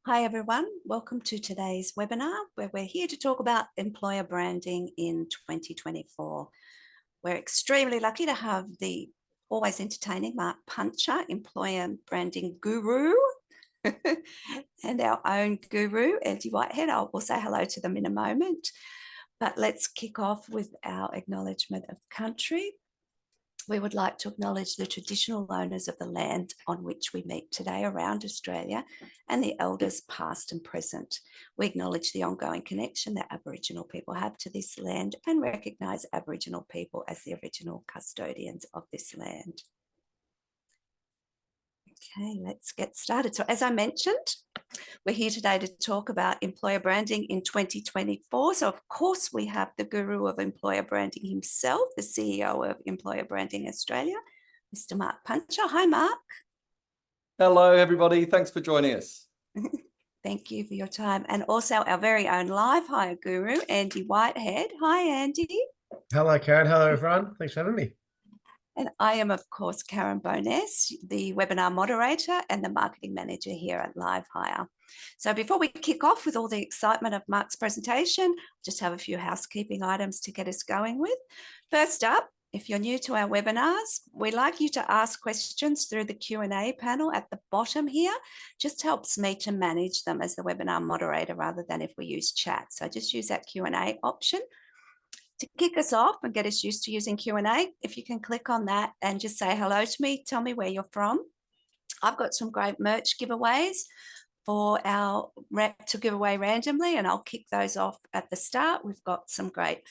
Hi everyone, welcome to today's webinar where we're here to talk about employer branding in 2024. We're extremely lucky to have the always entertaining Mark Puncher, employer branding guru, and our own guru, Andy Whitehead. We'll say hello to them in a moment, but let's kick off with our acknowledgement of country. We would like to acknowledge the traditional owners of the land on which we meet today around Australia and the elders past and present. We acknowledge the ongoing connection that Aboriginal people have to this land and recognise Aboriginal people as the original custodians of this land. Okay, let's get started. So as I mentioned, we're here today to talk about employer branding in 2024. So of course we have the guru of employer branding himself, the CEO of Employer Branding Australia, Mr. Mark Puncher. Hi, Mark. Hello, everybody. Thanks for joining us. Thank you for your time. And also our very own LiveHire guru, Andy Whitehead. Hi, Andy. Hello, Karen. Hello, everyone. Thanks for having me. And I am, of course, Karen Bowness, the webinar moderator and the marketing manager here at LiveHire. So before we kick off with all the excitement of Mark's presentation, just have a few housekeeping items to get us going with. First up, if you're new to our webinars, we'd like you to ask questions through the Q&A panel at the bottom here. Just helps me to manage them as the webinar moderator rather than if we use chat. So just use that Q&A option. To kick us off and get us used to using Q&A, if you can click on that and just say hello to me, tell me where you're from. I've got some great merch giveaways for our rep to give away randomly, and I'll kick those off at the start. We've got some great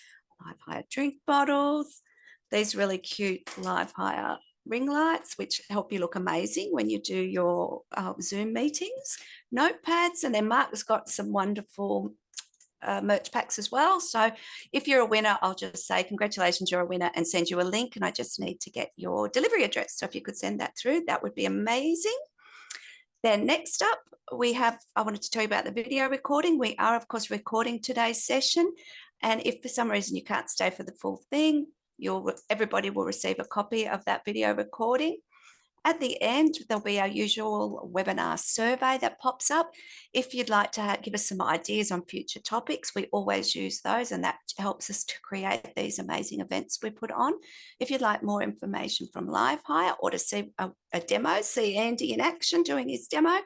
LiveHire drink bottles, these really cute LiveHire ring lights, which help you look amazing when you do your Zoom meetings, notepads, and then Mark's got some wonderful merch packs as well. So if you're a winner, I'll just say congratulations, you're a winner, and send you a link, and I just need to get your delivery address. So if you could send that through, that would be amazing. Then next up, I wanted to tell you about the video recording. We are, of course, recording today's session. And if for some reason you can't stay for the full thing, everybody will receive a copy of that video recording. At the end, there'll be our usual webinar survey that pops up. If you'd like to give us some ideas on future topics, we always use those, and that helps us to create these amazing events we put on. If you'd like more information from LiveHire or to see a demo, see Andy in action doing his demo,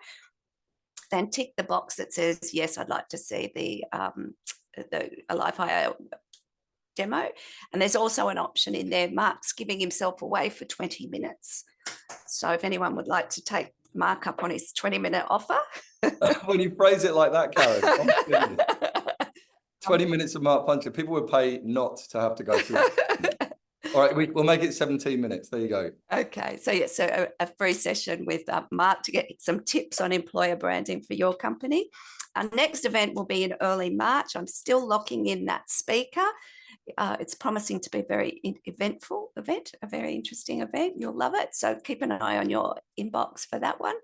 then tick the box that says, yes, I'd like to see a LiveHire demo. And there's also an option in there, Mark's giving himself away for 20 minutes. So if anyone would like to take Mark up on his 20-minute offer. When you phrase it like that, Karen, 20 minutes of Mark Puncher, people would pay not to have to go through it. All right, we'll make it 17 minutes. There you go. Okay, so yeah, so a free session with Mark to get some tips on employer branding for your company. Our next event will be in early March. I'm still locking in that speaker. It's promising to be a very eventful event, a very interesting event. You'll love it. So keep an eye on your inbox for that one.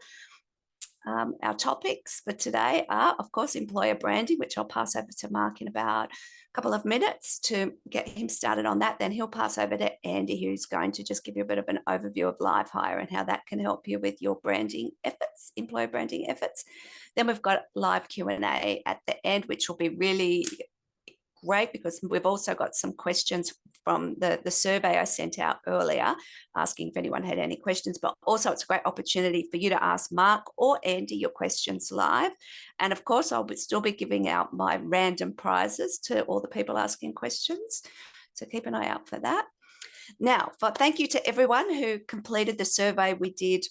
Our topics for today are, of course, employer branding, which I'll pass over to Mark in about a couple of minutes to get him started on that. Then he'll pass over to Andy, who's going to just give you a bit of an overview of LiveHire and how that can help you with your branding efforts, employer branding efforts. Then we've got live Q&A at the end, which will be really great because we've also got some questions from the survey I sent out earlier asking if anyone had any questions, but also it's a great opportunity for you to ask Mark or Andy your questions live. And of course, I'll still be giving out my random prizes to all the people asking questions. So keep an eye out for that. Now, thank you to everyone who completed the survey we did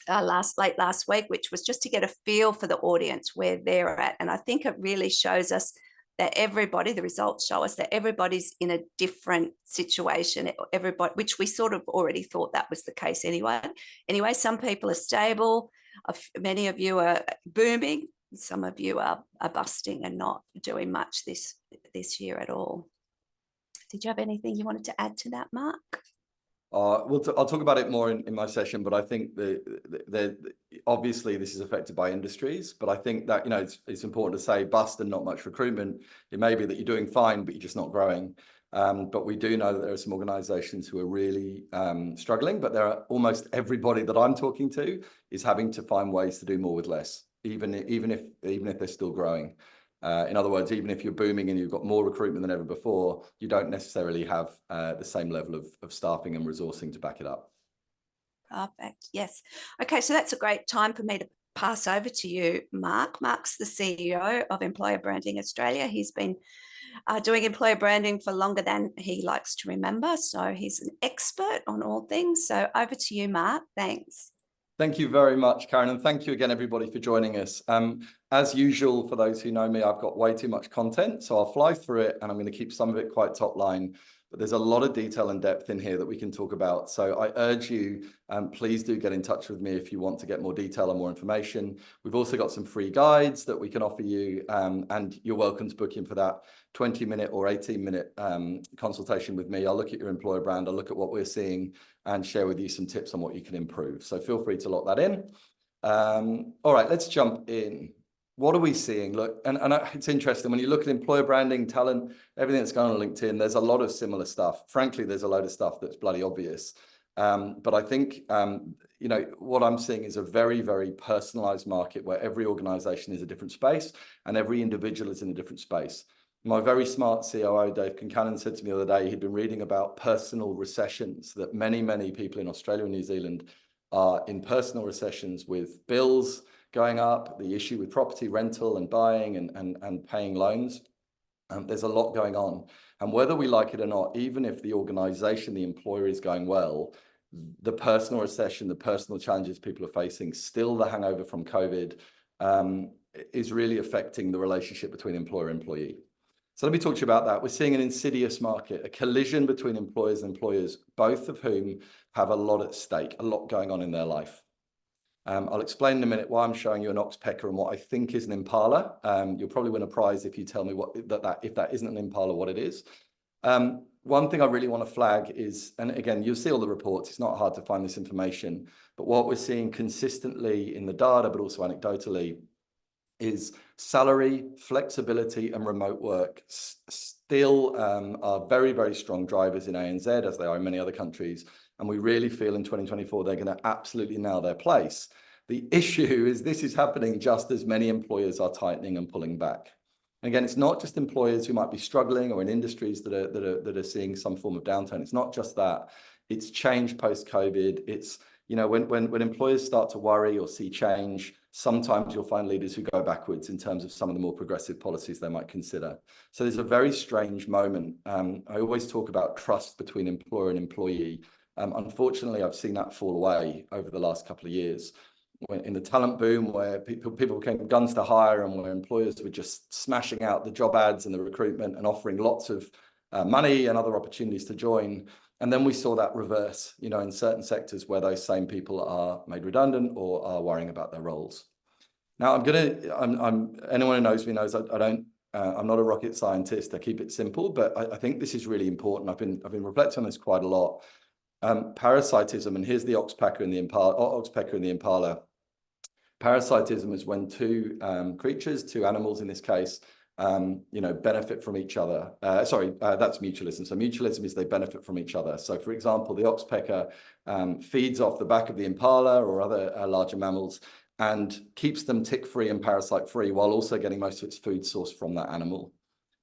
late last week, which was just to get a feel for the audience, where they're at. And I think it really shows us that the results show us that everybody's in a different situation, which we sort of already thought that was the case anyway. Anyway, some people are stable, many of you are booming, some of you are busting and not doing much this year at all. Did you have anything you wanted to add to that, Mark? I'll talk about it more in my session, but I think obviously this is affected by industries, but I think that, it's important to say bust and not much recruitment. It may be that you're doing fine, but you're just not growing. But we do know that there are some organizations who are really struggling, but almost everybody that I'm talking to is having to find ways to do more with less. even if they're still growing. In other words, even if you're booming and you've got more recruitment than ever before, you don't necessarily have the same level of staffing and resourcing to back it up. Perfect. Yes. Okay, so that's a great time for me to pass over to you, Mark. Mark's the CEO of Employer Branding Australia. He's been doing employer branding for longer than he likes to remember. So he's an expert on all things. So over to you, Mark. Thanks. Thank you very much, Karen, and thank you again, everybody, for joining us. As usual, for those who know me, I've got way too much content, so I'll fly through it, and I'm going to keep some of it quite top line. But there's a lot of detail and depth in here that we can talk about. So I urge you, please do get in touch with me if you want to get more detail and more information. We've also got some free guides that we can offer you, and you're welcome to book in for that 20-minute or 18-minute consultation with me. I'll look at your employer brand, I'll look at what we're seeing, and share with you some tips on what you can improve. So feel free to lock that in. All right, let's jump in. What are we seeing? Look, and it's interesting when you look at employer branding, talent, everything that's going on LinkedIn, there's a lot of similar stuff. Frankly, there's a load of stuff that's bloody obvious. But I think, you know, what I'm seeing is a very, very personalized market where every organization is a different space and every individual is in a different space. My very smart COO, Dave Concannon, said to me the other day, he'd been reading about personal recessions, that many, many people in Australia and New Zealand are in personal recessions with bills going up, the issue with property rental and buying and paying loans. There's a lot going on. And whether we like it or not, even if the organization, the employer is going well, the personal recession, the personal challenges people are facing, still the hangover from COVID, is really affecting the relationship between employer and employee. So let me talk to you about that. We're seeing an insidious market, a collision between employers and employers, both of whom have a lot at stake, a lot going on in their life. I'll explain in a minute why I'm showing you an oxpecker and what I think is an impala. You'll probably win a prize if you tell me if that isn't an impala, what it is. One thing I really want to flag is, and again, you'll see all the reports, it's not hard to find this information, but what we're seeing consistently in the data, but also anecdotally, is salary, flexibility, and remote work still are very, very strong drivers in ANZ, as they are in many other countries. And we really feel in 2024, they're going to absolutely nail their place. The issue is this is happening just as many employers are tightening and pulling back. And again, it's not just employers who might be struggling or in industries that are seeing some form of downturn. It's not just that. It's change post-COVID. It's, you know, when employers start to worry or see change, sometimes you'll find leaders who go backwards in terms of some of the more progressive policies they might consider. So there's a very strange moment. I always talk about trust between employer and employee. Unfortunately, I've seen that fall away over the last couple of years. In the talent boom, where people came guns to hire and where employers were just smashing out the job ads and the recruitment and offering lots of money and other opportunities to join. And then we saw that reverse, you know, in certain sectors where those same people are made redundant or are worrying about their roles. Now, anyone who knows me knows I'm not a rocket scientist. I keep it simple, but I think this is really important. I've been reflecting on this quite a lot. Parasitism, and here's the oxpecker and the impala. Parasitism is when two creatures, two animals in this case, you know, benefit from each other. That's mutualism. So mutualism is they benefit from each other. So for example, the oxpecker feeds off the back of the impala or other larger mammals and keeps them tick-free and parasite-free while also getting most of its food sourced from that animal.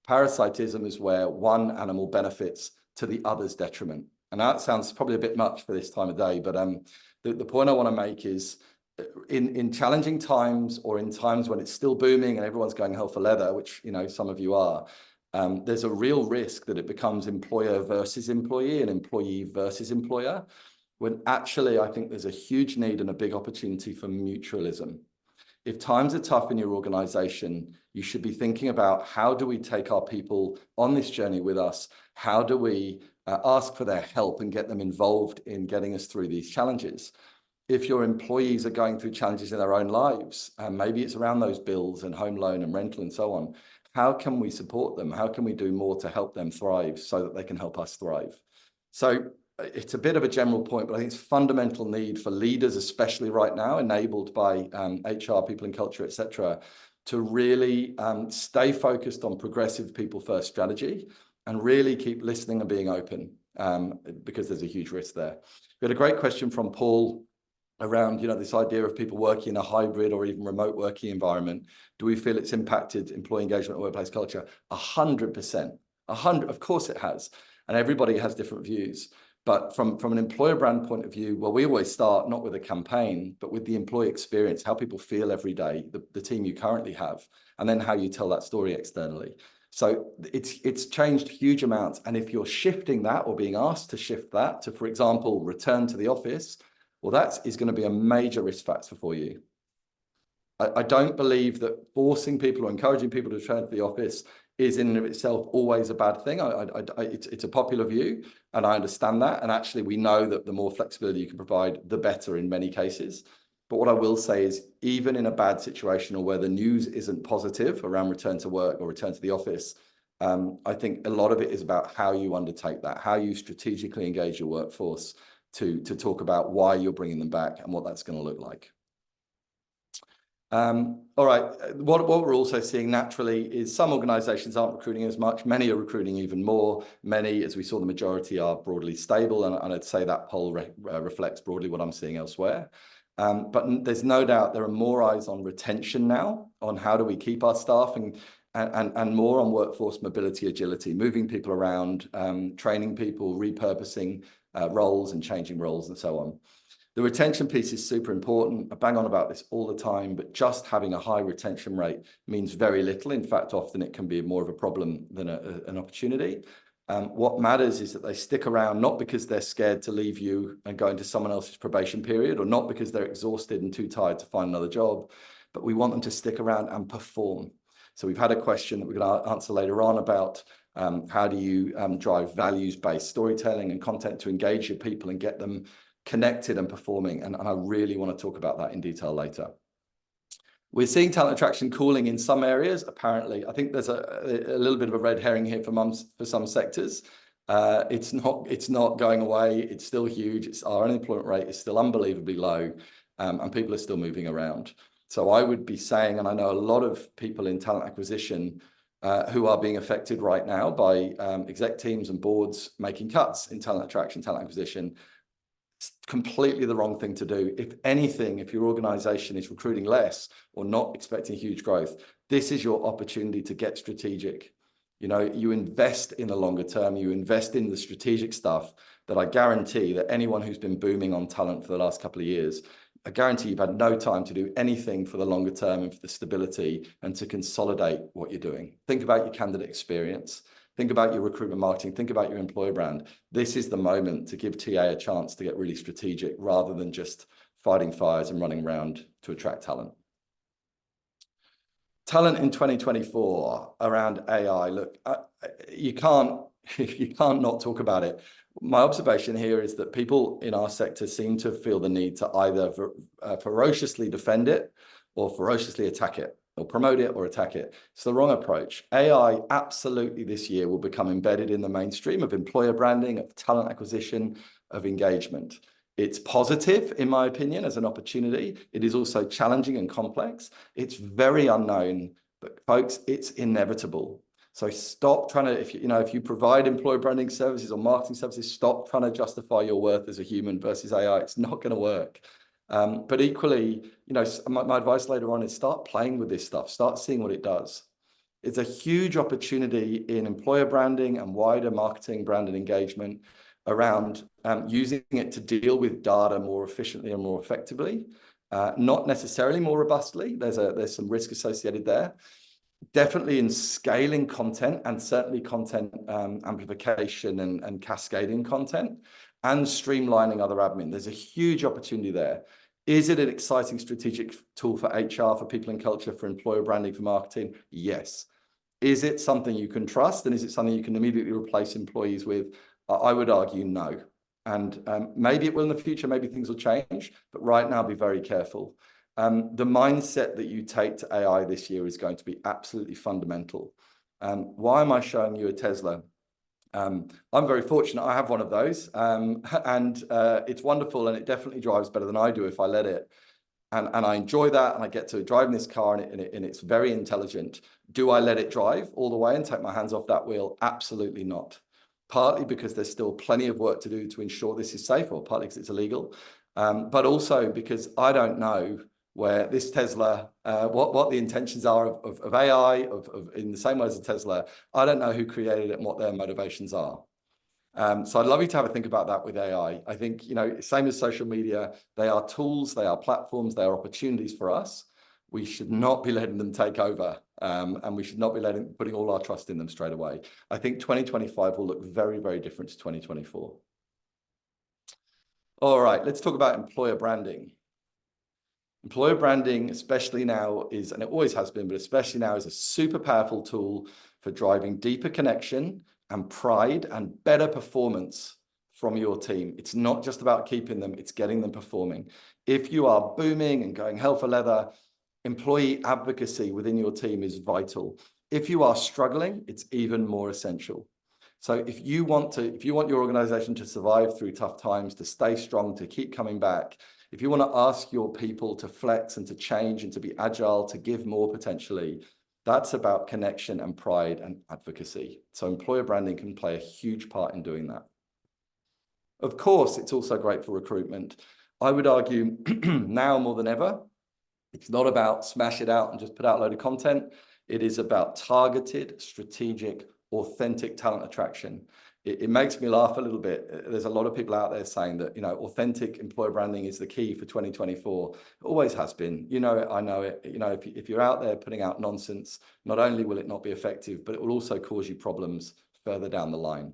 Parasitism is where one animal benefits to the other's detriment. And that sounds probably a bit much for this time of day, but the point I want to make is in challenging times or in times when it's still booming and everyone's going hell for leather, which, you know, some of you are, there's a real risk that it becomes employer versus employee and employee versus employer, when actually I think there's a huge need and a big opportunity for mutualism. If times are tough in your organization, you should be thinking about how do we take our people on this journey with us? How do we ask for their help and get them involved in getting us through these challenges? If your employees are going through challenges in their own lives, and maybe it's around those bills and home loan and rental and so on, how can we support them? How can we do more to help them thrive so that they can help us thrive? So it's a bit of a general point, but I think it's fundamental need for leaders, especially right now, enabled by HR, people and culture, etc., to really stay focused on progressive people first strategy and really keep listening and being open, because there's a huge risk there. We had a great question from Paul around, this idea of people working in a hybrid or even remote working environment. Do we feel it's impacted employee engagement and workplace culture? 100%. Of course it has. And everybody has different views. But from an employer brand point of view, well, we always start not with a campaign, but with the employee experience, how people feel every day, the team you currently have, and then how you tell that story externally. So it's changed huge amounts. And if you're shifting that or being asked to shift that to, for example, return to the office, well, that is going to be a major risk factor for you. I don't believe that forcing people or encouraging people to return to the office is in and of itself always a bad thing. It's a popular view, and I understand that. And actually, we know that the more flexibility you can provide, the better in many cases. But what I will say is, even in a bad situation or where the news isn't positive around return to work or return to the office, I think a lot of it is about how you undertake that, how you strategically engage your workforce to talk about why you're bringing them back and what that's going to look like. All right, what we're also seeing naturally is some organizations aren't recruiting as much. Many are recruiting even more. Many, as we saw, the majority are broadly stable. And I'd say that poll reflects broadly what I'm seeing elsewhere. But there's no doubt there are more eyes on retention now, on how do we keep our staff, and more on workforce mobility, agility, moving people around, training people, repurposing roles and changing roles and so on. The retention piece is super important. I bang on about this all the time, but just having a high retention rate means very little. In fact, often it can be more of a problem than an opportunity. What matters is that they stick around, not because they're scared to leave you and go into someone else's probation period, or not because they're exhausted and too tired to find another job, but we want them to stick around and perform. So we've had a question that we're going to answer later on about how do you drive values-based storytelling and content to engage your people and get them connected and performing. And I really want to talk about that in detail later. We're seeing talent attraction cooling in some areas, apparently. I think there's a little bit of a red herring here for some sectors. It's not going away. It's still huge. Our unemployment rate is still unbelievably low, and people are still moving around. So I would be saying, and I know a lot of people in talent acquisition who are being affected right now by exec teams and boards making cuts in talent attraction, talent acquisition. It's completely the wrong thing to do. If anything, if your organization is recruiting less or not expecting huge growth, this is your opportunity to get strategic. You invest in the longer term, you invest in the strategic stuff that I guarantee that anyone who's been booming on talent for the last couple of years, I guarantee you've had no time to do anything for the longer term and for the stability and to consolidate what you're doing. Think about your candidate experience. Think about your recruitment marketing. Think about your employer brand. This is the moment to give TA a chance to get really strategic rather than just fighting fires and running around to attract talent. Talent in 2024 around AI. Look, you can't not talk about it. My observation here is that people in our sector seem to feel the need to either ferociously defend it or ferociously attack it, or promote it or attack it. It's the wrong approach. AI absolutely this year will become embedded in the mainstream of employer branding, of talent acquisition, of engagement. It's positive, in my opinion, as an opportunity. It is also challenging and complex. It's very unknown, but folks, it's inevitable. So stop trying to, if you provide employer branding services or marketing services, stop trying to justify your worth as a human versus AI. It's not going to work. But equally, my advice later on is start playing with this stuff, start seeing what it does. It's a huge opportunity in employer branding and wider marketing, brand and engagement around using it to deal with data more efficiently and more effectively, not necessarily more robustly. There's some risk associated there. Definitely in scaling content and certainly content amplification and cascading content and streamlining other admin. There's a huge opportunity there. Is it an exciting strategic tool for HR, for people and culture, for employer branding, for marketing? Yes. Is it something you can trust? And is it something you can immediately replace employees with? I would argue no. And maybe it will in the future, maybe things will change, but right now be very careful. The mindset that you take to AI this year is going to be absolutely fundamental. Why am I showing you a Tesla? I'm very fortunate. I have one of those, and it's wonderful, and it definitely drives better than I do if I let it. And I enjoy that, and I get to drive in this car, and it's very intelligent. Do I let it drive all the way and take my hands off that wheel? Absolutely not. Partly because there's still plenty of work to do to ensure this is safe, or partly because it's illegal. but also because I don't know where this Tesla, what the intentions are of AI, in the same way as a Tesla. I don't know who created it and what their motivations are. So I'd love you to have a think about that with AI. I think, same as social media, they are tools, they are platforms, they are opportunities for us. We should not be letting them take over, and we should not be putting all our trust in them straight away. I think 2025 will look very, very different to 2024. All right, let's talk about employer branding. Employer branding, especially now, and it always has been, but especially now, is a super powerful tool for driving deeper connection and pride and better performance from your team. It's not just about keeping them, it's getting them performing. If you are booming and going hell for leather, employee advocacy within your team is vital. If you are struggling, it's even more essential. So if you want your organization to survive through tough times, to stay strong, to keep coming back, if you want to ask your people to flex and to change and to be agile, to give more potentially, that's about connection and pride and advocacy. So employer branding can play a huge part in doing that. Of course, it's also great for recruitment. I would argue now more than ever, it's not about smash it out and just put out a load of content. It is about targeted, strategic, authentic talent attraction. It makes me laugh a little bit. There's a lot of people out there saying that, authentic employer branding is the key for 2024. It always has been. You know it, I know it. If you're out there putting out nonsense, not only will it not be effective, but it will also cause you problems further down the line.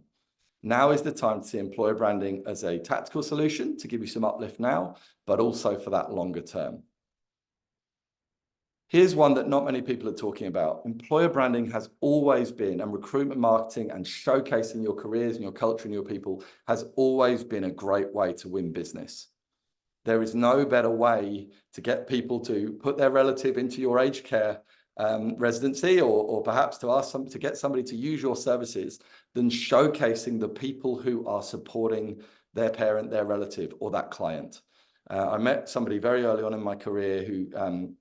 Now is the time to see employer branding as a tactical solution to give you some uplift now, but also for that longer term. Here's one that not many people are talking about. Employer branding has always been, and recruitment marketing and showcasing your careers and your culture and your people has always been a great way to win business. There is no better way to get people to put their relative into your aged care residency, or perhaps to get somebody to use your services, than showcasing the people who are supporting their parent, their relative, or that client. I met somebody very early on in my career who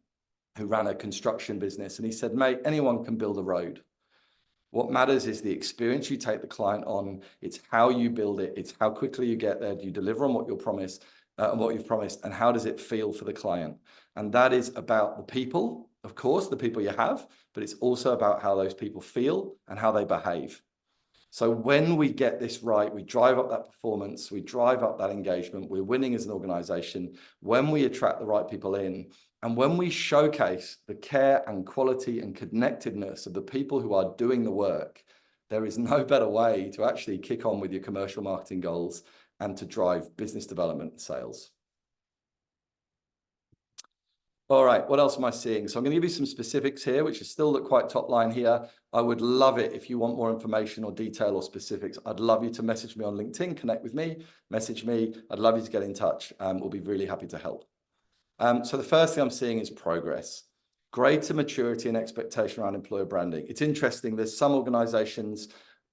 ran a construction business, and he said, "Mate, anyone can build a road. What matters is the experience you take the client on. It's how you build it. It's how quickly you get there. Do you deliver on what you've promised, and how does it feel for the client?" And that is about the people, of course, the people you have, but it's also about how those people feel and how they behave. So when we get this right, we drive up that performance, we drive up that engagement, we're winning as an organization. When we attract the right people in, and when we showcase the care and quality and connectedness of the people who are doing the work, there is no better way to actually kick on with your commercial marketing goals and to drive business development and sales. All right, what else am I seeing? So I'm going to give you some specifics here, which is still quite top line here. I would love it if you want more information or detail or specifics. I'd love you to message me on LinkedIn, connect with me, message me. I'd love you to get in touch. We'll be really happy to help. So the first thing I'm seeing is progress. Greater maturity and expectation around employer branding. It's interesting. There's some organizations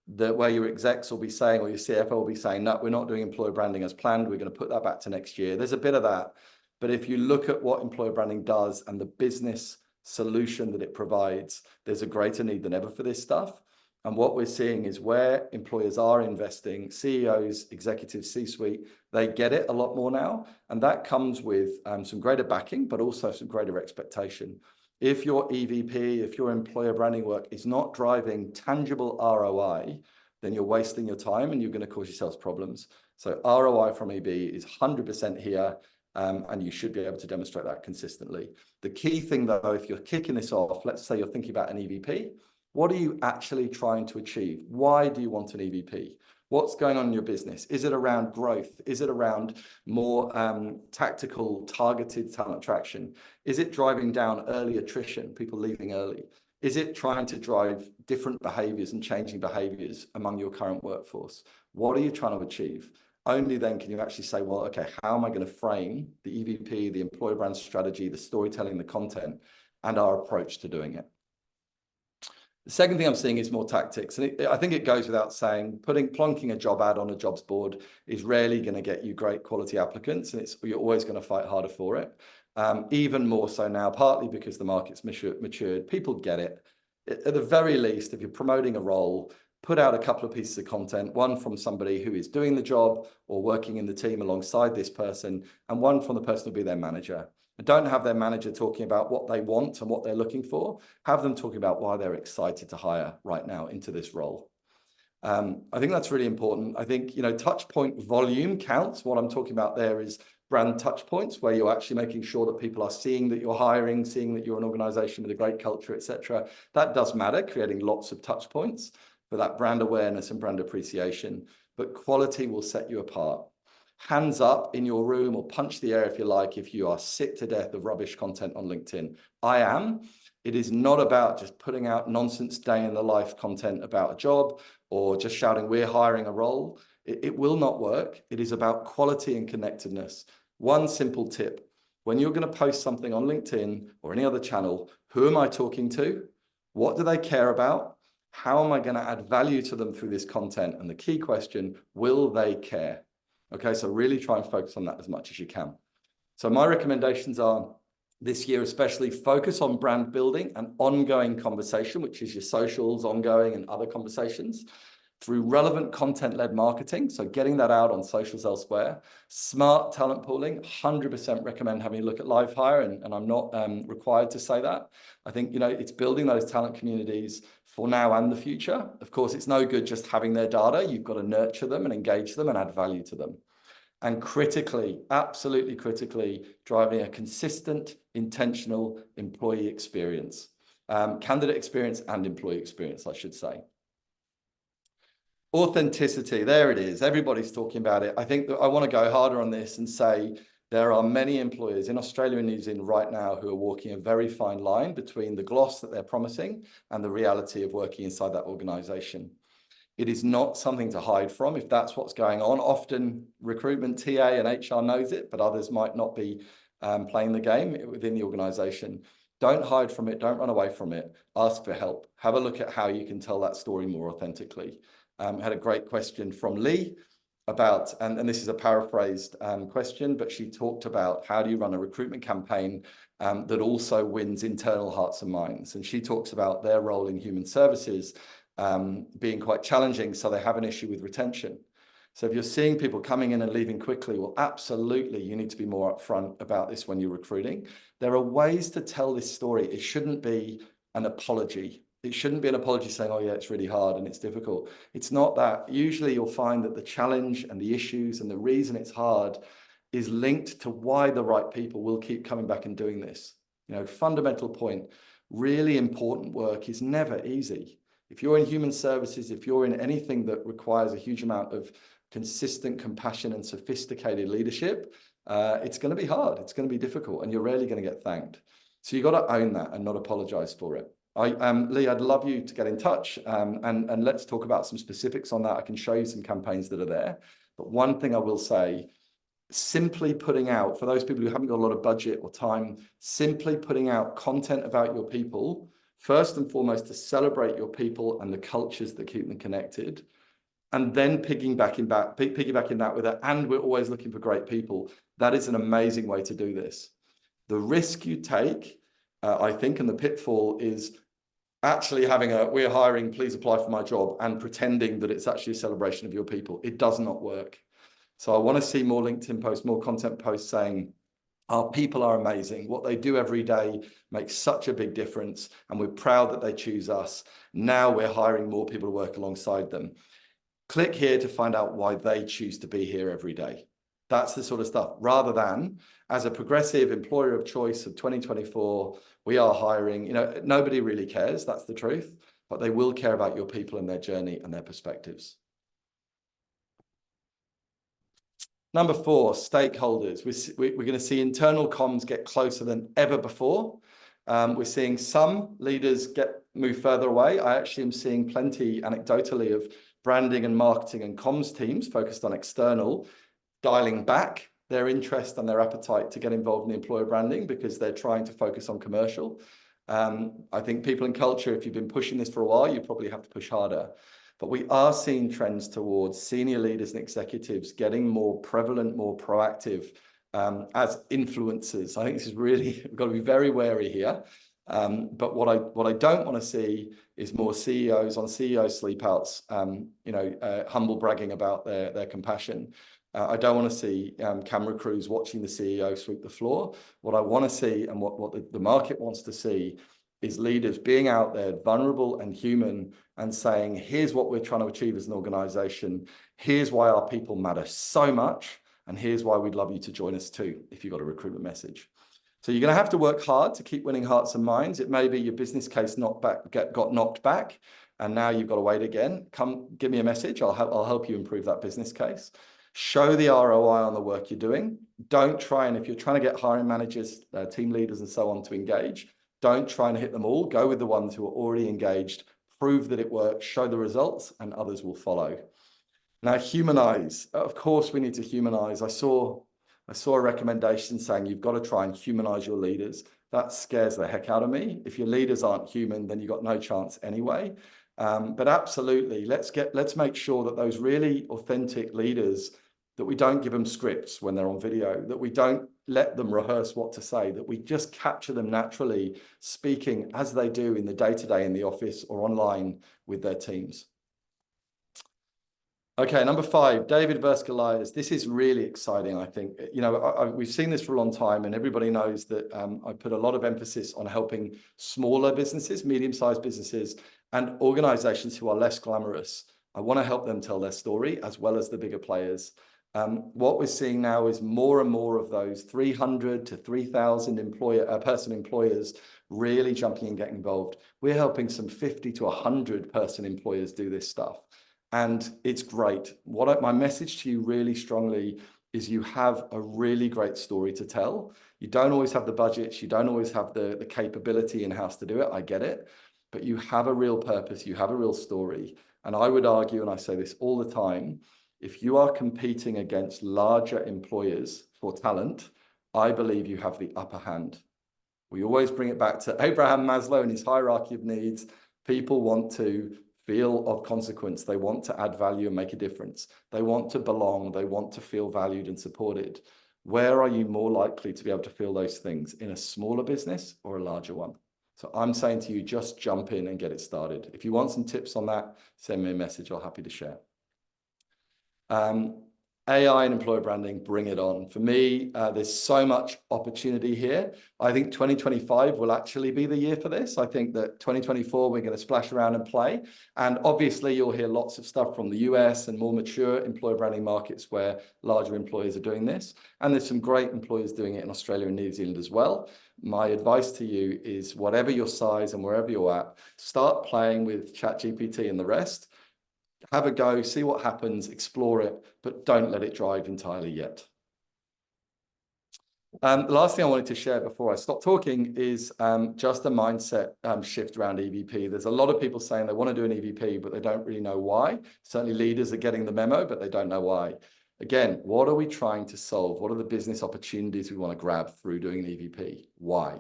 where your execs will be saying, or your CFO will be saying, "No, we're not doing employer branding as planned. We're going to put that back to next year." There's a bit of that. But if you look at what employer branding does and the business solution that it provides, there's a greater need than ever for this stuff. And what we're seeing is where employers are investing, CEOs, executives, C-suite, they get it a lot more now. And that comes with some greater backing, but also some greater expectation. If your EVP, if your employer branding work is not driving tangible ROI, then you're wasting your time and you're going to cause yourselves problems. So ROI from EB is 100% here. And you should be able to demonstrate that consistently. The key thing, though, if you're kicking this off, let's say you're thinking about an EVP, what are you actually trying to achieve? Why do you want an EVP? What's going on in your business? Is it around growth? Is it around more tactical, targeted talent attraction? Is it driving down early attrition, people leaving early? Is it trying to drive different behaviors and changing behaviors among your current workforce? What are you trying to achieve? Only then can you actually say, well, okay, how am I going to frame the EVP, the employer brand strategy, the storytelling, the content, and our approach to doing it? The second thing I'm seeing is more tactics. And I think it goes without saying, plonking a job ad on a jobs board is rarely going to get you great quality applicants. And you're always going to fight harder for it. Even more so now, partly because the market's matured. People get it. At the very least, if you're promoting a role, put out a couple of pieces of content, one from somebody who is doing the job or working in the team alongside this person, and one from the person who'll be their manager. And don't have their manager talking about what they want and what they're looking for. Have them talking about why they're excited to hire right now into this role. I think that's really important. I think, touch point volume counts. What I'm talking about there is brand touch points, where you're actually making sure that people are seeing that you're hiring, seeing that you're an organization with a great culture, etc. That does matter, creating lots of touch points for that brand awareness and brand appreciation. But quality will set you apart. Hands up in your room, or punch the air if you like, if you are sick to death of rubbish content on LinkedIn. I am. It is not about just putting out nonsense day in the life content about a job or just shouting, we're hiring a role. It will not work. It is about quality and connectedness. One simple tip: when you're going to post something on LinkedIn or any other channel, who am I talking to? What do they care about? How am I going to add value to them through this content? And the key question, will they care? Okay, so really try and focus on that as much as you can. So my recommendations are, this year especially, focus on brand building and ongoing conversation, which is your socials, ongoing and other conversations, through relevant content-led marketing, so getting that out on socials elsewhere. Smart talent pooling, 100% recommend having a look at LiveHire, and I'm not required to say that. I think, it's building those talent communities for now and the future. Of course, it's no good just having their data. You've got to nurture them and engage them and add value to them. And critically, absolutely critically, driving a consistent, intentional employee experience, candidate experience and employee experience, I should say. Authenticity, there it is. Everybody's talking about it. I think that I want to go harder on this and say there are many employers in Australia and New Zealand right now who are walking a very fine line between the gloss that they're promising and the reality of working inside that organization. It is not something to hide from if that's what's going on. Often recruitment, TA and HR knows it, but others might not be playing the game within the organization. Don't hide from it. Don't run away from it. Ask for help. Have a look at how you can tell that story more authentically. Had a great question from Lee about, and this is a paraphrased question, but she talked about how do you run a recruitment campaign that also wins internal hearts and minds. And she talks about their role in human services being quite challenging, so they have an issue with retention. So if you're seeing people coming in and leaving quickly, well, absolutely, you need to be more upfront about this when you're recruiting. There are ways to tell this story. It shouldn't be an apology. It shouldn't be an apology saying, oh yeah, it's really hard and it's difficult. It's not that. Usually you'll find that the challenge and the issues and the reason it's hard is linked to why the right people will keep coming back and doing this. Fundamental point, really important work is never easy. If you're in human services, if you're in anything that requires a huge amount of consistent compassion and sophisticated leadership, it's going to be hard. It's going to be difficult, and you're rarely going to get thanked. So you've got to own that and not apologize for it. Lee, I'd love you to get in touch and let's talk about some specifics on that. I can show you some campaigns that are there. But one thing I will say, simply putting out, for those people who haven't got a lot of budget or time, simply putting out content about your people, first and foremost, to celebrate your people and the cultures that keep them connected, and then piggybacking that with it, and we're always looking for great people. That is an amazing way to do this. The risk you take, I think, and the pitfall is actually having we're hiring, please apply for my job, and pretending that it's actually a celebration of your people. It does not work. So I want to see more LinkedIn posts, more content posts saying, our people are amazing. What they do every day makes such a big difference, and we're proud that they choose us. Now we're hiring more people to work alongside them. Click here to find out why they choose to be here every day. That's the sort of stuff, rather than as a progressive employer of choice of 2024, we are hiring, nobody really cares, that's the truth, but they will care about your people and their journey and their perspectives. Number 4, stakeholders. We're going to see internal comms get closer than ever before. We're seeing some leaders move further away. I actually am seeing plenty anecdotally of branding and marketing and comms teams focused on external, dialing back their interest and their appetite to get involved in the employer branding because they're trying to focus on commercial. I think people in culture, if you've been pushing this for a while, you probably have to push harder. But we are seeing trends towards senior leaders and executives getting more prevalent, more proactive as influencers. I think this is really, we've got to be very wary here. But what I don't want to see is more CEOs on CEO sleepouts, humble bragging about their compassion. I don't want to see camera crews watching the CEO sweep the floor. What I want to see, and what the market wants to see, is leaders being out there, vulnerable and human, and saying, here's what we're trying to achieve as an organization. Here's why our people matter so much. And here's why we'd love you to join us too, if you've got a recruitment message. So you're going to have to work hard to keep winning hearts and minds. It may be your business case got knocked back, and now you've got to wait again. Come give me a message. I'll help you improve that business case. Show the ROI on the work you're doing. Don't try, and if you're trying to get hiring managers, team leaders and so on to engage, don't try and hit them all. Go with the ones who are already engaged, prove that it works, show the results, and others will follow. Now, humanize. Of course, we need to humanize. I saw a recommendation saying you've got to try and humanize your leaders. That scares the heck out of me. If your leaders aren't human, then you've got no chance anyway. But absolutely, let's make sure that those really authentic leaders, that we don't give them scripts when they're on video, that we don't let them rehearse what to say, that we just capture them naturally speaking as they do in the day-to-day in the office or online with their teams. Okay, number 5, David versus Goliath. This is really exciting, I think. We've seen this for a long time, and everybody knows that I put a lot of emphasis on helping smaller businesses, medium-sized businesses, and organizations who are less glamorous. I want to help them tell their story as well as the bigger players. What we're seeing now is more and more of those 300 to 3,000 person employers really jumping and getting involved. We're helping some 50 to 100 person employers do this stuff. And it's great. My message to you really strongly is you have a really great story to tell. You don't always have the budgets. You don't always have the capability in-house to do it. I get it. But you have a real purpose. You have a real story. And I would argue, and I say this all the time, if you are competing against larger employers for talent, I believe you have the upper hand. We always bring it back to Abraham Maslow and his hierarchy of needs. People want to feel of consequence. They want to add value and make a difference. They want to belong. They want to feel valued and supported. Where are you more likely to be able to feel those things, in a smaller business or a larger one? So I'm saying to you, just jump in and get it started. If you want some tips on that, send me a message. I'm happy to share. AI and employer branding, bring it on. For me, there's so much opportunity here. I think 2025 will actually be the year for this. I think that 2024, we're going to splash around and play. And obviously, you'll hear lots of stuff from the US and more mature employer branding markets where larger employers are doing this. And there's some great employers doing it in Australia and New Zealand as well. My advice to you is, whatever your size and wherever you're at, start playing with ChatGPT and the rest. Have a go, see what happens, explore it, but don't let it drive entirely yet. The last thing I wanted to share before I stop talking is just a mindset shift around EVP. There's a lot of people saying they want to do an EVP, but they don't really know why. Certainly leaders are getting the memo, but they don't know why. Again, what are we trying to solve? What are the business opportunities we want to grab through doing an EVP? Why?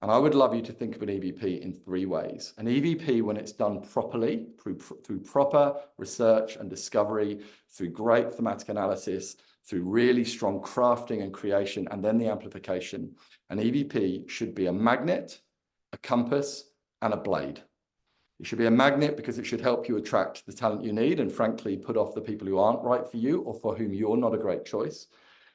And I would love you to think of an EVP in 3 ways. An EVP, when it's done properly, through proper research and discovery, through great thematic analysis, through really strong crafting and creation, and then the amplification, an EVP should be a magnet, a compass, and a blade. It should be a magnet because it should help you attract the talent you need and, frankly, put off the people who aren't right for you or for whom you're not a great choice.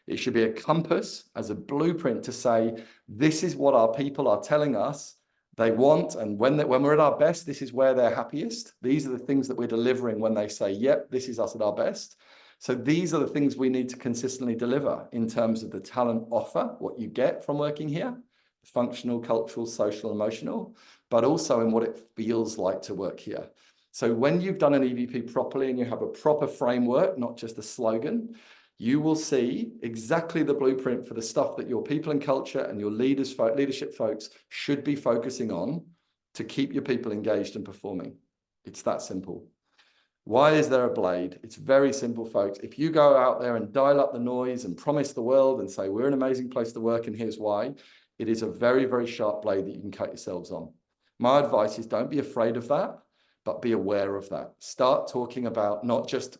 It should be a compass as a blueprint to say, this is what our people are telling us they want. And when we're at our best, this is where they're happiest. These are the things that we're delivering when they say, yep, this is us at our best. So these are the things we need to consistently deliver in terms of the talent offer, what you get from working here, functional, cultural, social, emotional, but also in what it feels like to work here. So when you've done an EVP properly and you have a proper framework, not just a slogan, you will see exactly the blueprint for the stuff that your people and culture and your leadership folks should be focusing on to keep your people engaged and performing. It's that simple. Why is there a blade? It's very simple, folks. If you go out there and dial up the noise and promise the world and say, we're an amazing place to work and here's why, it is a very, very sharp blade that you can cut yourselves on. My advice is, don't be afraid of that, but be aware of that. Start talking about not just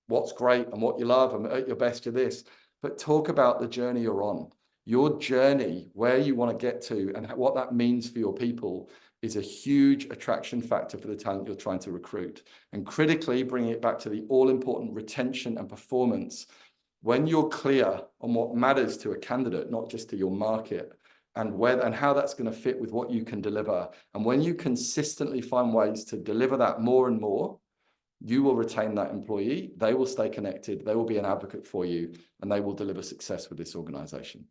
what's great and what you love and at your best you're this, but talk about the journey you're on. your journey, where you want to get to, and what that means for your people is a huge attraction factor for the talent you're trying to recruit. And critically, bringing it back to the all-important retention and performance, when you're clear on what matters to a candidate, not just to your market, and how that's going to fit with what you can deliver, and when you consistently find ways to deliver that more and more, you will retain that employee, they will stay connected, they will be an advocate for you, and they will deliver success with this organization.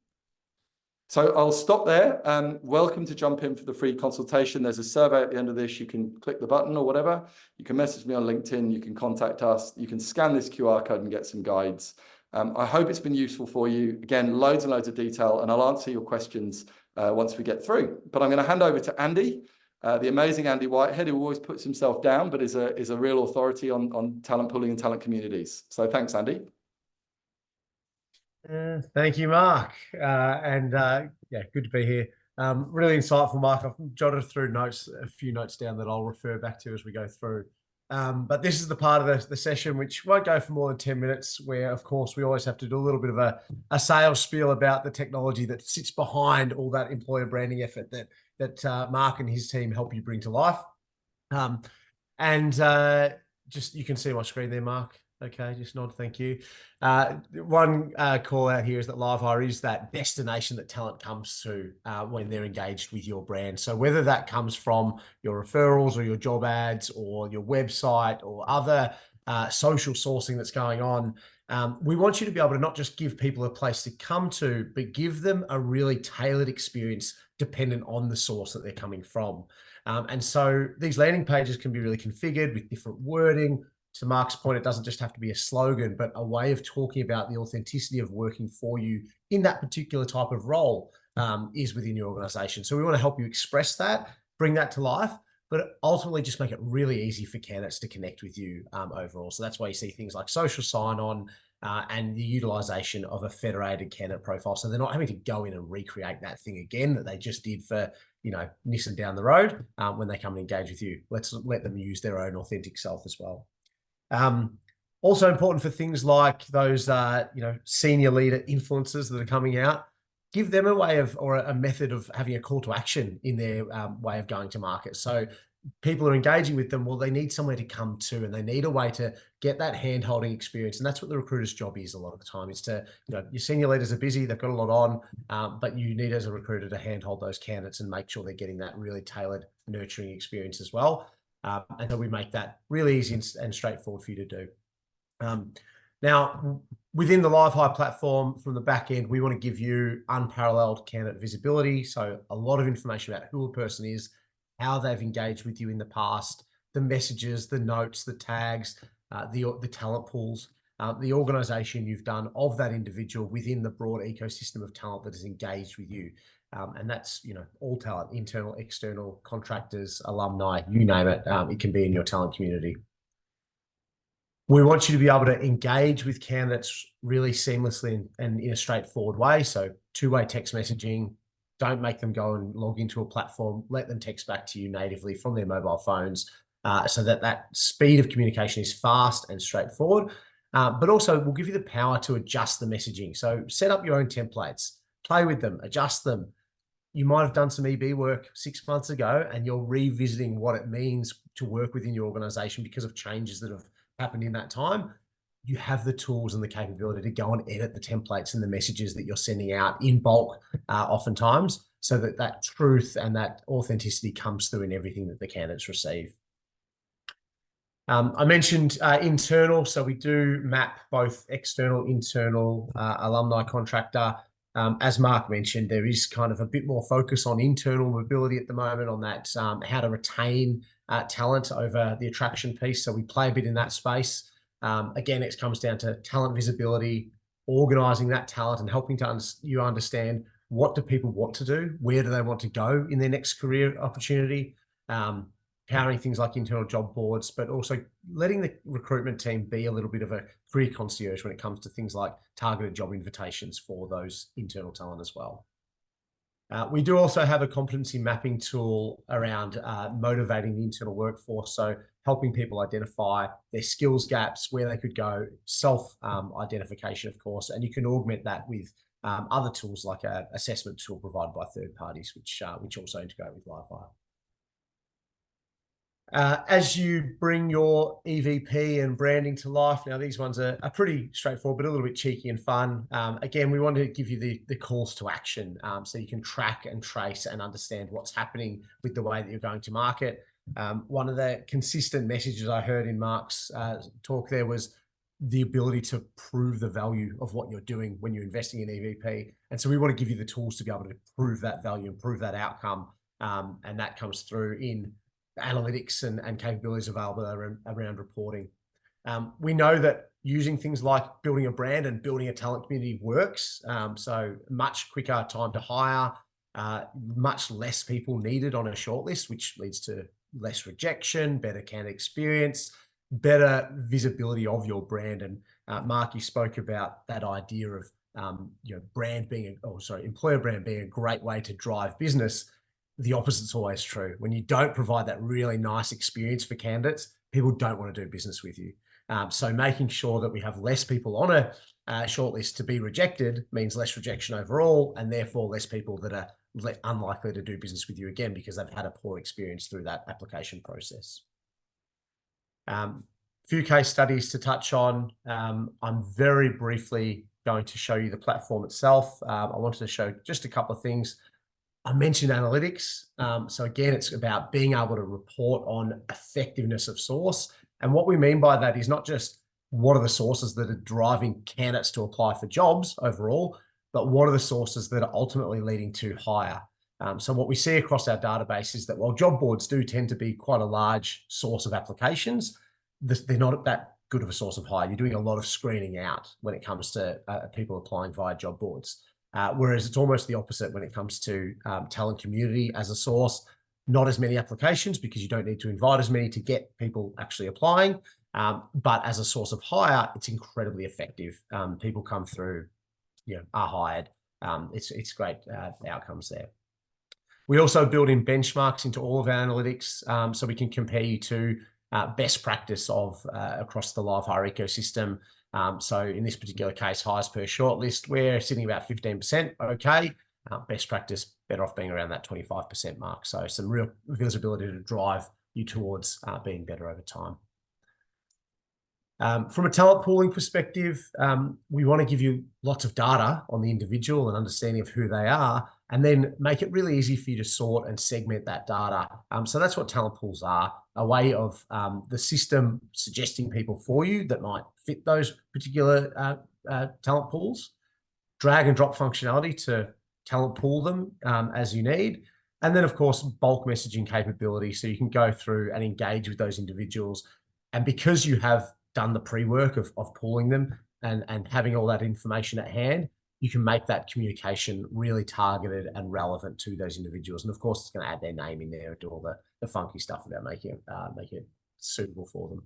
So I'll stop there. Welcome to jump in for the free consultation. There's a survey at the end of this. You can click the button or whatever. You can message me on LinkedIn. You can contact us. You can scan this QR code and get some guides. I hope it's been useful for you. Again, loads and loads of detail, and I'll answer your questions once we get through. But I'm going to hand over to Andy, the amazing Andy Whitehead, who always puts himself down, but is a real authority on talent pooling and talent communities. So thanks, Andy. Thank you, Mark. Yeah, good to be here. Really insightful, Mark. I've jotted through a few notes down that I'll refer back to as we go through. But this is the part of the session which won't go for more than 10 minutes, where, of course, we always have to do a little bit of a sales spiel about the technology that sits behind all that employer branding effort that Mark and his team help you bring to life. Just, you can see my screen there, Mark. Okay, just nod, thank you. One call out here is that LiveHire is that destination that talent comes to when they're engaged with your brand. So whether that comes from your referrals or your job ads or your website or other social sourcing that's going on, we want you to be able to not just give people a place to come to, but give them a really tailored experience dependent on the source that they're coming from. And so these landing pages can be really configured with different wording. To Mark's point, it doesn't just have to be a slogan, but a way of talking about the authenticity of working for you in that particular type of role is within your organization. So we want to help you express that, bring that to life, but ultimately just make it really easy for candidates to connect with you overall. So that's why you see things like social sign-on and the utilization of a federated candidate profile. So they're not having to go in and recreate that thing again that they just did for, Nissan down the road when they come and engage with you. Let's let them use their own authentic self as well. Also important for things like those, senior leader influencers that are coming out, give them a way of, or a method of having a call to action in their way of going to market. So people are engaging with them. Well, they need somewhere to come to, and they need a way to get that hand-holding experience. And that's what the recruiter's job is a lot of the time, is to, your senior leaders are busy, they've got a lot on, but you need as a recruiter to handhold those candidates and make sure they're getting that really tailored, nurturing experience as well. And so we make that really easy and straightforward for you to do. Now, within the LiveHire platform, from the back end, we want to give you unparalleled candidate visibility. So a lot of information about who a person is, how they've engaged with you in the past, the messages, the notes, the tags, the talent pools, the organization you've done of that individual within the broad ecosystem of talent that has engaged with you. And that's, all talent, internal, external, contractors, alumni, you name it. It can be in your talent community. We want you to be able to engage with candidates really seamlessly and in a straightforward way. So two-way text messaging. Don't make them go and log into a platform. Let them text back to you natively from their mobile phones so that speed of communication is fast and straightforward. But also, we'll give you the power to adjust the messaging. So set up your own templates, play with them, adjust them. You might have done some EB work 6 months ago, and you're revisiting what it means to work within your organization because of changes that have happened in that time. You have the tools and the capability to go and edit the templates and the messages that you're sending out in bulk oftentimes, so that truth and that authenticity comes through in everything that the candidates receive. I mentioned internal, so we do map both external, internal, alumni, contractor. As Mark mentioned, there is kind of a bit more focus on internal mobility at the moment, on that how to retain talent over the attraction piece. So we play a bit in that space. Again, it comes down to talent visibility, organizing that talent and helping you understand what do people want to do, where do they want to go in their next career opportunity, powering things like internal job boards, but also letting the recruitment team be a little bit of a career concierge when it comes to things like targeted job invitations for those internal talent as well. We do also have a competency mapping tool around motivating the internal workforce. So helping people identify their skills gaps, where they could go, self-identification, of course, and you can augment that with other tools like an assessment tool provided by third parties, which also integrate with LiveHire. As you bring your EVP and branding to life, now these ones are pretty straightforward, but a little bit cheeky and fun. Again, we want to give you the calls to action so you can track and trace and understand what's happening with the way that you're going to market. One of the consistent messages I heard in Mark's talk there was the ability to prove the value of what you're doing when you're investing in EVP. And so we want to give you the tools to be able to prove that value and prove that outcome. And that comes through in analytics and capabilities available around reporting. We know that using things like building a brand and building a talent community works. So much quicker time to hire, much less people needed on a shortlist, which leads to less rejection, better candidate experience, better visibility of your brand. And Mark, you spoke about that idea of employer brand being a great way to drive business. The opposite's always true. When you don't provide that really nice experience for candidates, people don't want to do business with you. So making sure that we have less people on a shortlist to be rejected means less rejection overall, and therefore less people that are unlikely to do business with you again because they've had a poor experience through that application process. Few case studies to touch on. I'm very briefly going to show you the platform itself. I wanted to show just a couple of things. I mentioned analytics. So again, it's about being able to report on effectiveness of source. And what we mean by that is not just what are the sources that are driving candidates to apply for jobs overall, but what are the sources that are ultimately leading to hire. So what we see across our database is that while job boards do tend to be quite a large source of applications, they're not that good of a source of hire. You're doing a lot of screening out when it comes to people applying via job boards. Whereas it's almost the opposite when it comes to talent community as a source. Not as many applications because you don't need to invite as many to get people actually applying. But as a source of hire, it's incredibly effective. People come through, are hired. It's great outcomes there. We also build in benchmarks into all of our analytics so we can compare you to best practice of across the LiveHire ecosystem. So in this particular case, hires per shortlist, we're sitting about 15%. Okay. Best practice, better off being around that 25% mark. So some real visibility to drive you towards being better over time. From a talent pooling perspective, we want to give you lots of data on the individual and understanding of who they are, and then make it really easy for you to sort and segment that data. So that's what talent pools are, a way of the system suggesting people for you that might fit those particular talent pools, drag and drop functionality to talent pool them as you need. And then, of course, bulk messaging capability so you can go through and engage with those individuals. And because you have done the pre-work of pooling them and having all that information at hand, you can make that communication really targeted and relevant to those individuals. And of course, it's going to add their name in there and do all the funky stuff about making it suitable for them.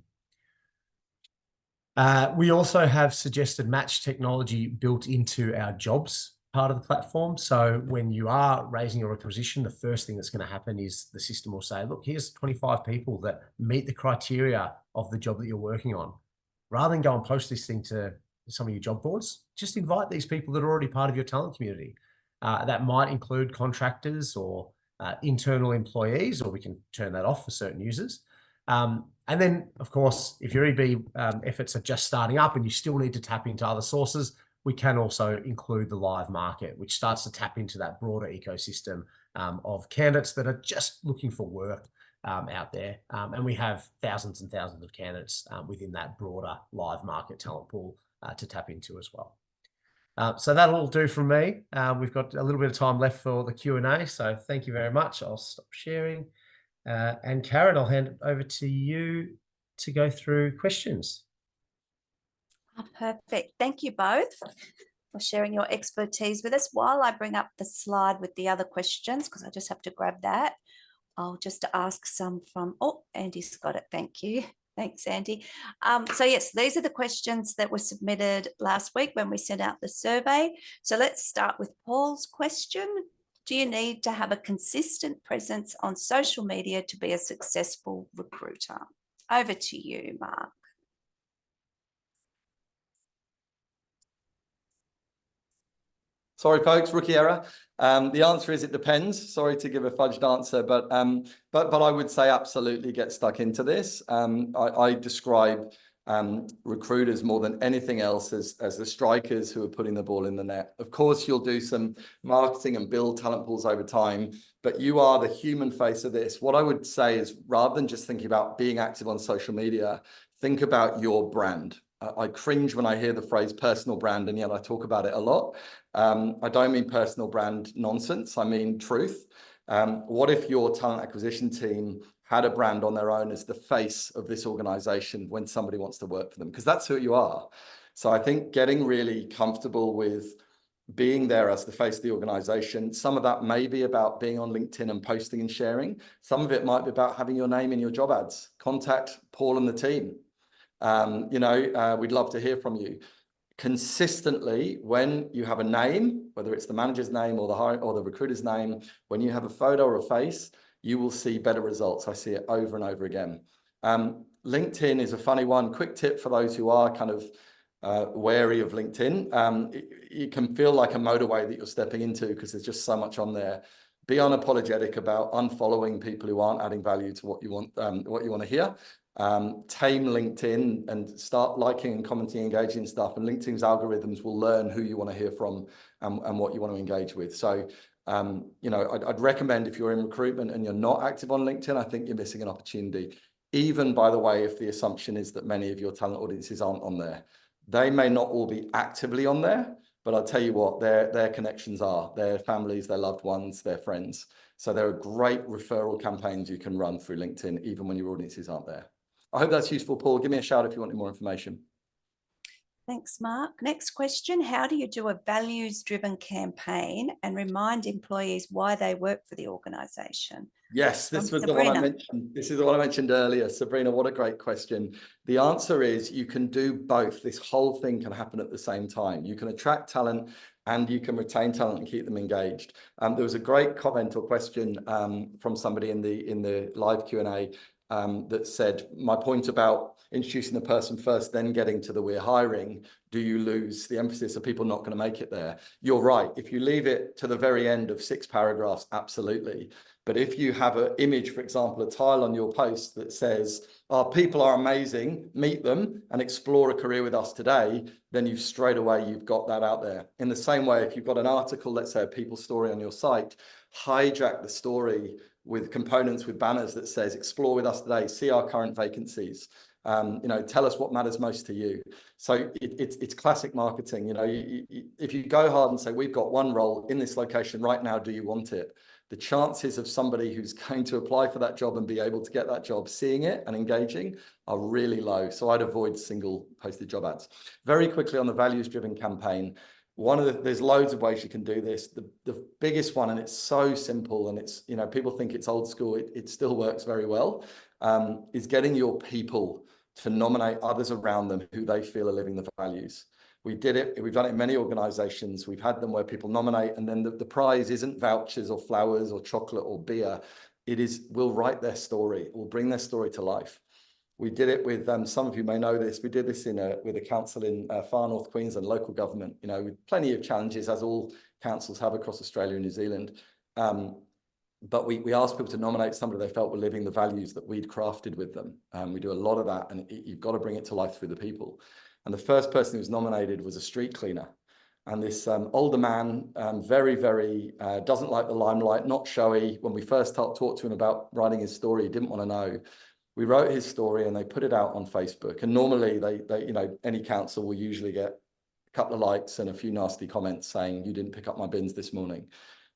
We also have suggested match technology built into our jobs part of the platform. So when you are raising your requisition, the first thing that's going to happen is the system will say, look, here's 25 people that meet the criteria of the job that you're working on. Rather than go and post this thing to some of your job boards, just invite these people that are already part of your talent community. That might include contractors or internal employees, or we can turn that off for certain users. And then, of course, if your EB efforts are just starting up and you still need to tap into other sources, we can also include the live market, which starts to tap into that broader ecosystem of candidates that are just looking for work out there. And we have thousands and thousands of candidates within that broader live market talent pool to tap into as well. So that'll all do from me. We've got a little bit of time left for the Q&A. So thank you very much. I'll stop sharing. And Karen, I'll hand it over to you to go through questions. Oh, perfect. Thank you both for sharing your expertise with us. While I bring up the slide with the other questions, because I just have to grab that, I'll just ask some from, Andy's got it. Thank you. Thanks, Andy. So yes, these are the questions that were submitted last week when we sent out the survey. So let's start with Paul's question. Do you need to have a consistent presence on social media to be a successful recruiter? Over to you, Mark. Sorry, folks, rookie error. The answer is it depends. Sorry to give a fudged answer, but I would say absolutely get stuck into this. I describe recruiters more than anything else as the strikers who are putting the ball in the net. Of course, you'll do some marketing and build talent pools over time, but you are the human face of this. What I would say is, rather than just thinking about being active on social media, think about your brand. I cringe when I hear the phrase personal brand, and yet I talk about it a lot. I don't mean personal brand nonsense. I mean truth. What if your talent acquisition team had a brand on their own as the face of this organization when somebody wants to work for them? Because that's who you are. So I think getting really comfortable with being there as the face of the organization. Some of that may be about being on LinkedIn and posting and sharing. Some of it might be about having your name in your job ads. Contact Paul and the team. We'd love to hear from you. Consistently, when you have a name, whether it's the manager's name or the recruiter's name, when you have a photo or a face, you will see better results. I see it over and over again. LinkedIn is a funny one. Quick tip for those who are kind of wary of LinkedIn. It can feel like a motorway that you're stepping into because there's just so much on there. Be unapologetic about unfollowing people who aren't adding value to what you want to hear. Tame LinkedIn and start liking and commenting, engaging in stuff, and LinkedIn's algorithms will learn who you want to hear from and what you want to engage with. So, I'd recommend, if you're in recruitment and you're not active on LinkedIn, I think you're missing an opportunity. Even, by the way, if the assumption is that many of your talent audiences aren't on there. They may not all be actively on there, but I'll tell you what, their connections are, their families, their loved ones, their friends. So there are great referral campaigns you can run through LinkedIn, even when your audiences aren't there. I hope that's useful, Paul. Give me a shout if you want any more information. Thanks, Mark. Next question. How do you do a values-driven campaign and remind employees why they work for the organisation? Yes, this was the one I mentioned. This is the one I mentioned earlier. Sabrina, what a great question. The answer is you can do both. This whole thing can happen at the same time. You can attract talent and you can retain talent and keep them engaged. There was a great comment or question from somebody in the live Q&A that said, my point about introducing the person first, then getting to the we're hiring, do you lose the emphasis? Are people not going to make it there? You're right. If you leave it to the very end of 6 paragraphs, absolutely. But if you have an image, for example, a tile on your post that says, our people are amazing, meet them and explore a career with us today, then you've got that out there. In the same way, if you've got an article, let's say a people story on your site, hijack the story with components, with banners that says, explore with us today, see our current vacancies, tell us what matters most to you. So it's classic marketing. If you go hard and say, we've got one role in this location right now, do you want it? The chances of somebody who's going to apply for that job and be able to get that job, seeing it and engaging, are really low. So I'd avoid single posted job ads. Very quickly on the values-driven campaign, there's loads of ways you can do this. The biggest one, and it's so simple, and it's, people think it's old school, it still works very well, is getting your people to nominate others around them who they feel are living the values. We've done it in many organizations. We've had them where people nominate, and then the prize isn't vouchers or flowers or chocolate or beer. It is, we'll write their story. We'll bring their story to life. We did it with, some of you may know this, we did this with a council in far north Queensland, local government, with plenty of challenges, as all councils have across Australia and New Zealand. But we asked people to nominate somebody they felt were living the values that we'd crafted with them. We do a lot of that, and you've got to bring it to life through the people. And the first person who was nominated was a street cleaner. And this older man, very, very, doesn't like the limelight, not showy. When we first talked to him about writing his story, he didn't want to know. We wrote his story and they put it out on Facebook. And normally any council will usually get a couple of likes and a few nasty comments saying, you didn't pick up my bins this morning.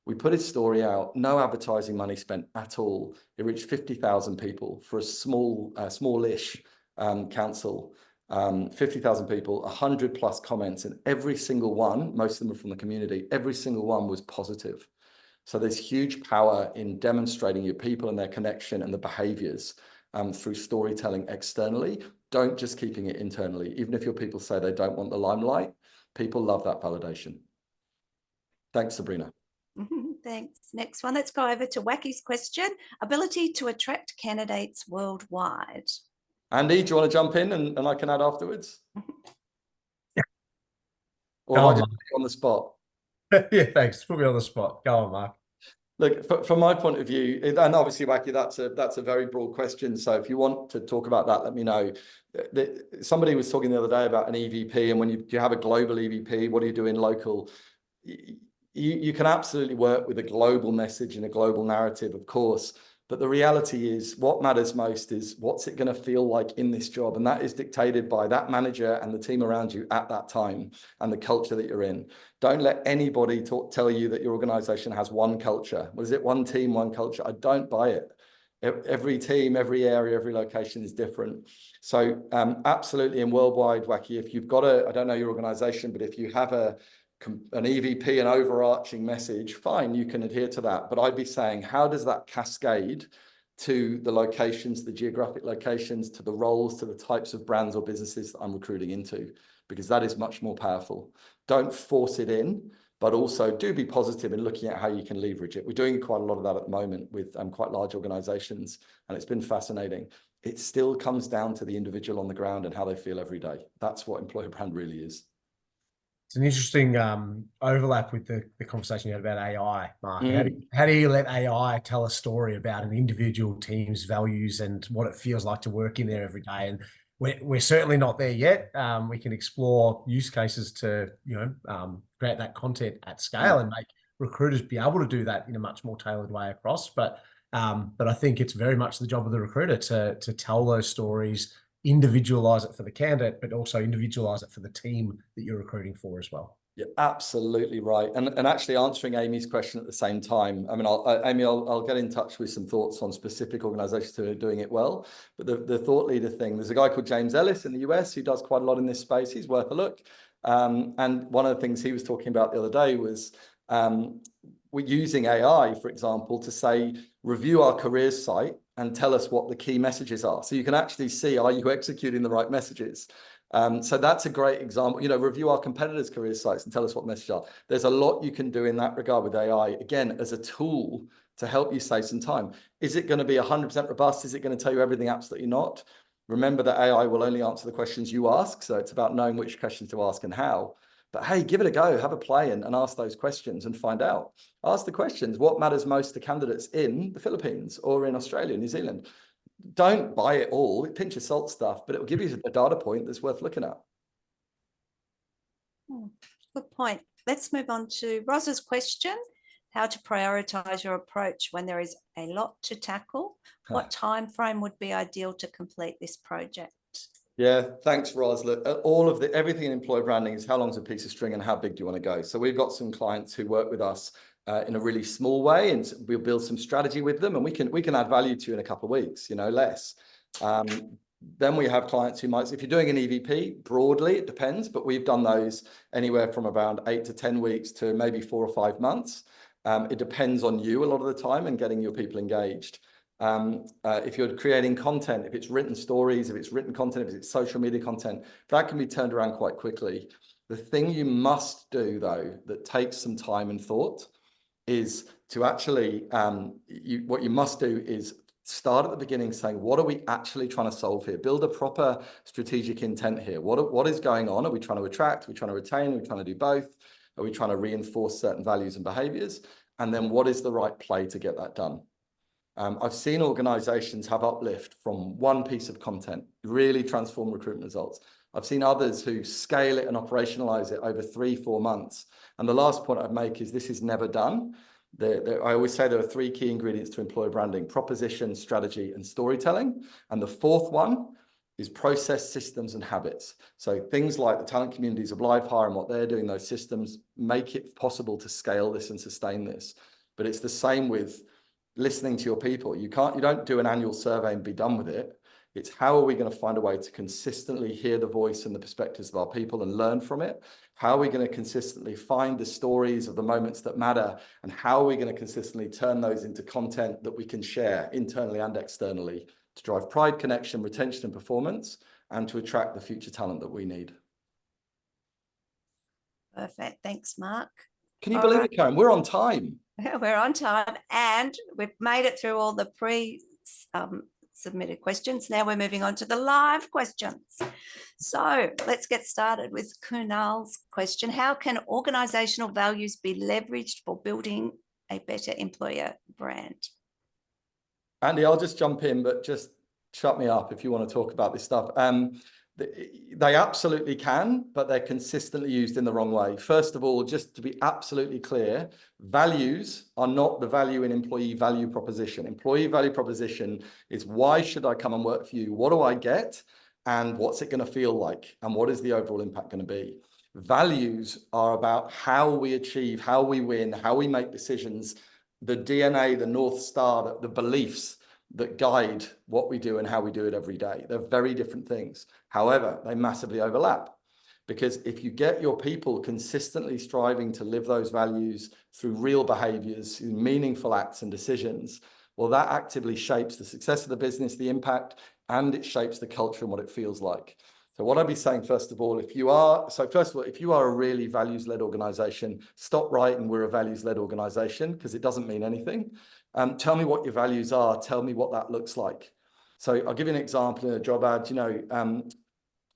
We put his story out, no advertising money spent at all. It reached 50,000 people for a smallish council. 50,000 people, 100+ comments, and every single one, most of them were from the community, every single one was positive. So there's huge power in demonstrating your people and their connection and the behaviors through storytelling externally. Don't just keeping it internally. Even if your people say they don't want the limelight, people love that validation. Thanks, Sabrina. Thanks. Next one, let's go over to Wacky's question. Ability to attract candidates worldwide. Andy, do you want to jump in and I can add afterwards? Or am I just on the spot? Yeah, thanks. Put me on the spot. Go on, Mark. Look, from my point of view, and obviously, Wacky, that's a very broad question. So if you want to talk about that, let me know. Somebody was talking the other day about an EVP, and when you have a global EVP, what do you do in local? You can absolutely work with a global message and a global narrative, of course. But the reality is what matters most is what's it going to feel like in this job? And that is dictated by that manager and the team around you at that time and the culture that you're in. Don't let anybody tell you that your organization has one culture. What is it? One team, one culture. I don't buy it. Every team, every area, every location is different. So absolutely in worldwide, Wacky, if you've got I don't know your organization, but if you have an EVP, an overarching message, fine, you can adhere to that. But I'd be saying, how does that cascade to the locations, the geographic locations, to the roles, to the types of brands or businesses that I'm recruiting into? Because that is much more powerful. Don't force it in, but also do be positive in looking at how you can leverage it. We're doing quite a lot of that at the moment with quite large organizations, and it's been fascinating. It still comes down to the individual on the ground and how they feel every day. That's what employer brand really is. It's an interesting overlap with the conversation you had about AI, Mark. How do you let AI tell a story about an individual team's values and what it feels like to work in there every day? And we're certainly not there yet. We can explore use cases to create that content at scale and make recruiters be able to do that in a much more tailored way across. But I think it's very much the job of the recruiter to tell those stories, individualize it for the candidate, but also individualize it for the team that you're recruiting for as well. You're absolutely right. And actually answering Amy's question at the same time, I mean, Amy, I'll get in touch with some thoughts on specific organizations who are doing it well. But the thought leader thing, there's a guy called James Ellis in the US who does quite a lot in this space. He's worth a look. And one of the things he was talking about the other day was we're using AI, for example, to say, review our careers site and tell us what the key messages are. So you can actually see, are you executing the right messages? So that's a great example. Review our competitors' career sites and tell us what messages are. There's a lot you can do in that regard with AI, again, as a tool to help you save some time. Is it going to be 100% robust? Is it going to tell you everything? Absolutely not. Remember that AI will only answer the questions you ask. So it's about knowing which questions to ask and how. But hey, give it a go, have a play and ask those questions and find out. Ask the questions. What matters most to candidates in the Philippines or in Australia, New Zealand? Don't buy it all. Pinch of salt stuff, but it will give you a data point that's worth looking at. Good point. Let's move on to Roz's question. How to prioritize your approach when there is a lot to tackle? What time frame would be ideal to complete this project? Yeah, thanks, Roz. Look, everything in employer branding is how long's a piece of string and how big do you want to go? So we've got some clients who work with us in a really small way, and we'll build some strategy with them, and we can add value to you in a couple of weeks, less. Then we have clients who might, if you're doing an EVP, broadly, it depends, but we've done those anywhere from around 8 to 10 weeks to maybe 4 or 5 months. It depends on you a lot of the time and getting your people engaged. If you're creating content, if it's written stories, if it's written content, if it's social media content, that can be turned around quite quickly. The thing you must do, though, that takes some time and thought is to actually, what you must do is start at the beginning saying, what are we actually trying to solve here? Build a proper strategic intent here. What is going on? Are we trying to attract? Are we trying to retain? Are we trying to do both? Are we trying to reinforce certain values and behaviors? And then what is the right play to get that done? I've seen organizations have uplift from one piece of content, really transform recruitment results. I've seen others who scale it and operationalize it over 3-4 months. And the last point I'd make is this is never done. I always say there are 3 key ingredients to employer branding: proposition, strategy, and storytelling. And the 4th one is process, systems, and habits. So things like the talent communities of LiveHire and what they're doing, those systems make it possible to scale this and sustain this. But it's the same with listening to your people. You don't do an annual survey and be done with it. It's how are we going to find a way to consistently hear the voice and the perspectives of our people and learn from it? How are we going to consistently find the stories of the moments that matter? And how are we going to consistently turn those into content that we can share internally and externally to drive pride, connection, retention, and performance, and to attract the future talent that we need? Perfect. Thanks, Mark. Can you believe it, Karen? We're on time. We're on time, and we've made it through all the submitted questions. Now we're moving on to the live questions. So let's get started with Kunal's question. How can organizational values be leveraged for building a better employer brand? Andy, I'll just jump in, but just shut me up if you want to talk about this stuff. They absolutely can, but they're consistently used in the wrong way. First of all, just to be absolutely clear, values are not the value in employee value proposition. Employee value proposition is, why should I come and work for you? What do I get? And what's it going to feel like? And what is the overall impact going to be? Values are about how we achieve, how we win, how we make decisions, the DNA, the North Star, the beliefs that guide what we do and how we do it every day. They're very different things. However, they massively overlap, because if you get your people consistently striving to live those values through real behaviors, through meaningful acts and decisions, well, that actively shapes the success of the business, the impact, and it shapes the culture and what it feels like. So what I'd be saying, first of all, if you are a really values-led organization, stop writing "we're a values-led organization," because it doesn't mean anything. Tell me what your values are. Tell me what that looks like. So I'll give you an example in a job ad.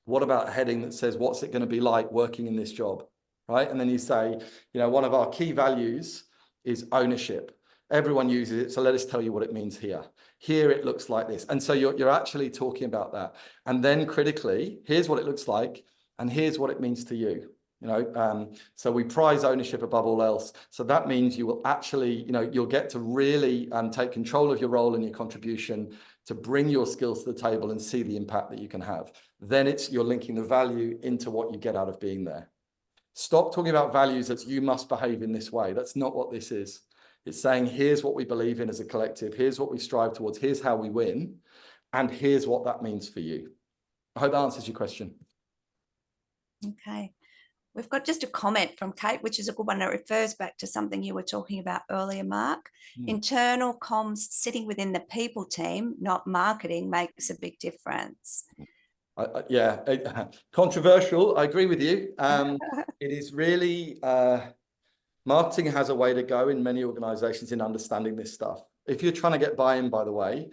What about a heading that says, what's it going to be like working in this job, right? And then you say, one of our key values is ownership. Everyone uses it, so let us tell you what it means here. Here it looks like this. And so you're actually talking about that. And then critically, here's what it looks like, and here's what it means to you. So we prize ownership above all else. So that means you will actually, you'll get to really take control of your role and your contribution to bring your skills to the table and see the impact that you can have. Then you're linking the value into what you get out of being there. Stop talking about values as you must behave in this way. That's not what this is. It's saying, here's what we believe in as a collective. Here's what we strive towards. Here's how we win. And here's what that means for you. I hope that answers your question. Okay. We've got just a comment from Kate, which is a good one. It refers back to something you were talking about earlier, Mark. Internal comms sitting within the people team, not marketing, makes a big difference. Controversial. I agree with you. It is really, marketing has a way to go in many organizations in understanding this stuff. If you're trying to get buy-in, by the way,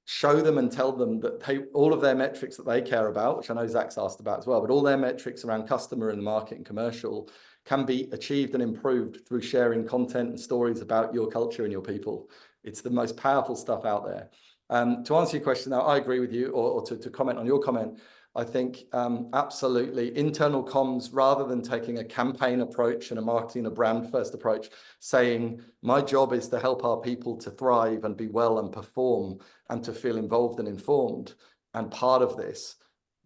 show them and tell them that all of their metrics that they care about, which I know Zach's asked about as well, but all their metrics around customer and market and commercial can be achieved and improved through sharing content and stories about your culture and your people. It's the most powerful stuff out there. To answer your question now, I agree with you, or to comment on your comment, I think absolutely internal comms, rather than taking a campaign approach and a marketing, a brand first approach, saying my job is to help our people to thrive and be well and perform and to feel involved and informed. And part of this,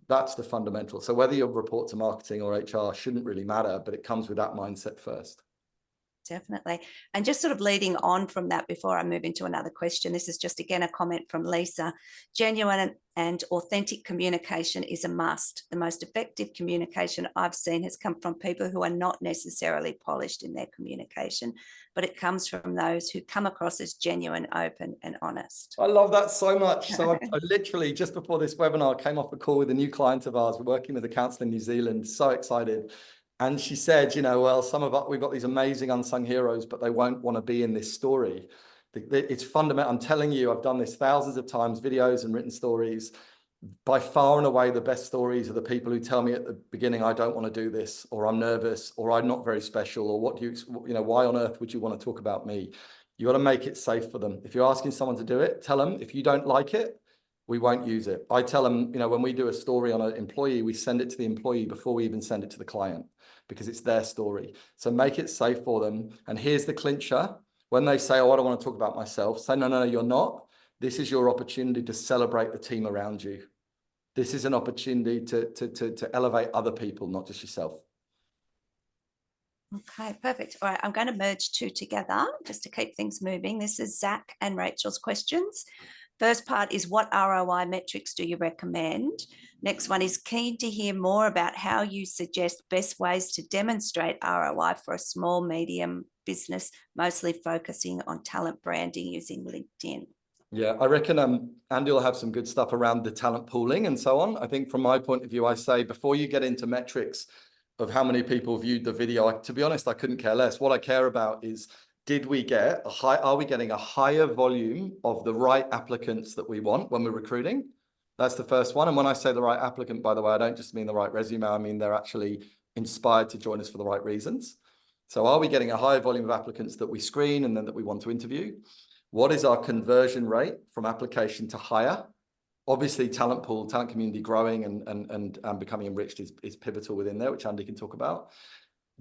that's the fundamental. So whether you report to marketing or HR shouldn't really matter, but it comes with that mindset first. Definitely. And just sort of leading on from that before I move into another question, this is just again a comment from Lisa. Genuine and authentic communication is a must. The most effective communication I've seen has come from people who are not necessarily polished in their communication, but it comes from those who come across as genuine, open and honest. I love that so much. So I literally, just before this webinar, came off a call with a new client of ours. We're working with a council in New Zealand, so excited. And she said, well, some of us, we've got these amazing unsung heroes, but they won't want to be in this story. It's fundamental. I'm telling you, I've done this thousands of times, videos and written stories. By far and away, the best stories are the people who tell me at the beginning, I don't want to do this, or I'm nervous, or I'm not very special, or why on earth would you want to talk about me? You got to make it safe for them. If you're asking someone to do it, tell them, if you don't like it, we won't use it. I tell them, when we do a story on an employee, we send it to the employee before we even send it to the client, because it's their story. So make it safe for them. And here's the clincher. When they say, oh, I don't want to talk about myself, say, no, you're not. This is your opportunity to celebrate the team around you. This is an opportunity to elevate other people, not just yourself. Okay, perfect. All right, I'm going to merge two together just to keep things moving. This is Zach and Rachel's questions. First part is, what ROI metrics do you recommend? Next one is, keen to hear more about how you suggest best ways to demonstrate ROI for a small, medium business, mostly focusing on talent branding using LinkedIn. Yeah, I reckon Andy will have some good stuff around the talent pooling and so on. I think from my point of view, I say before you get into metrics of how many people viewed the video, to be honest, I couldn't care less. What I care about is are we getting a higher volume of the right applicants that we want when we're recruiting? That's the first one. And when I say the right applicant, by the way, I don't just mean the right resume. I mean, they're actually inspired to join us for the right reasons. So are we getting a higher volume of applicants that we screen and then that we want to interview? What is our conversion rate from application to hire? Obviously, talent pool, talent community growing and becoming enriched is pivotal within there, which Andy can talk about.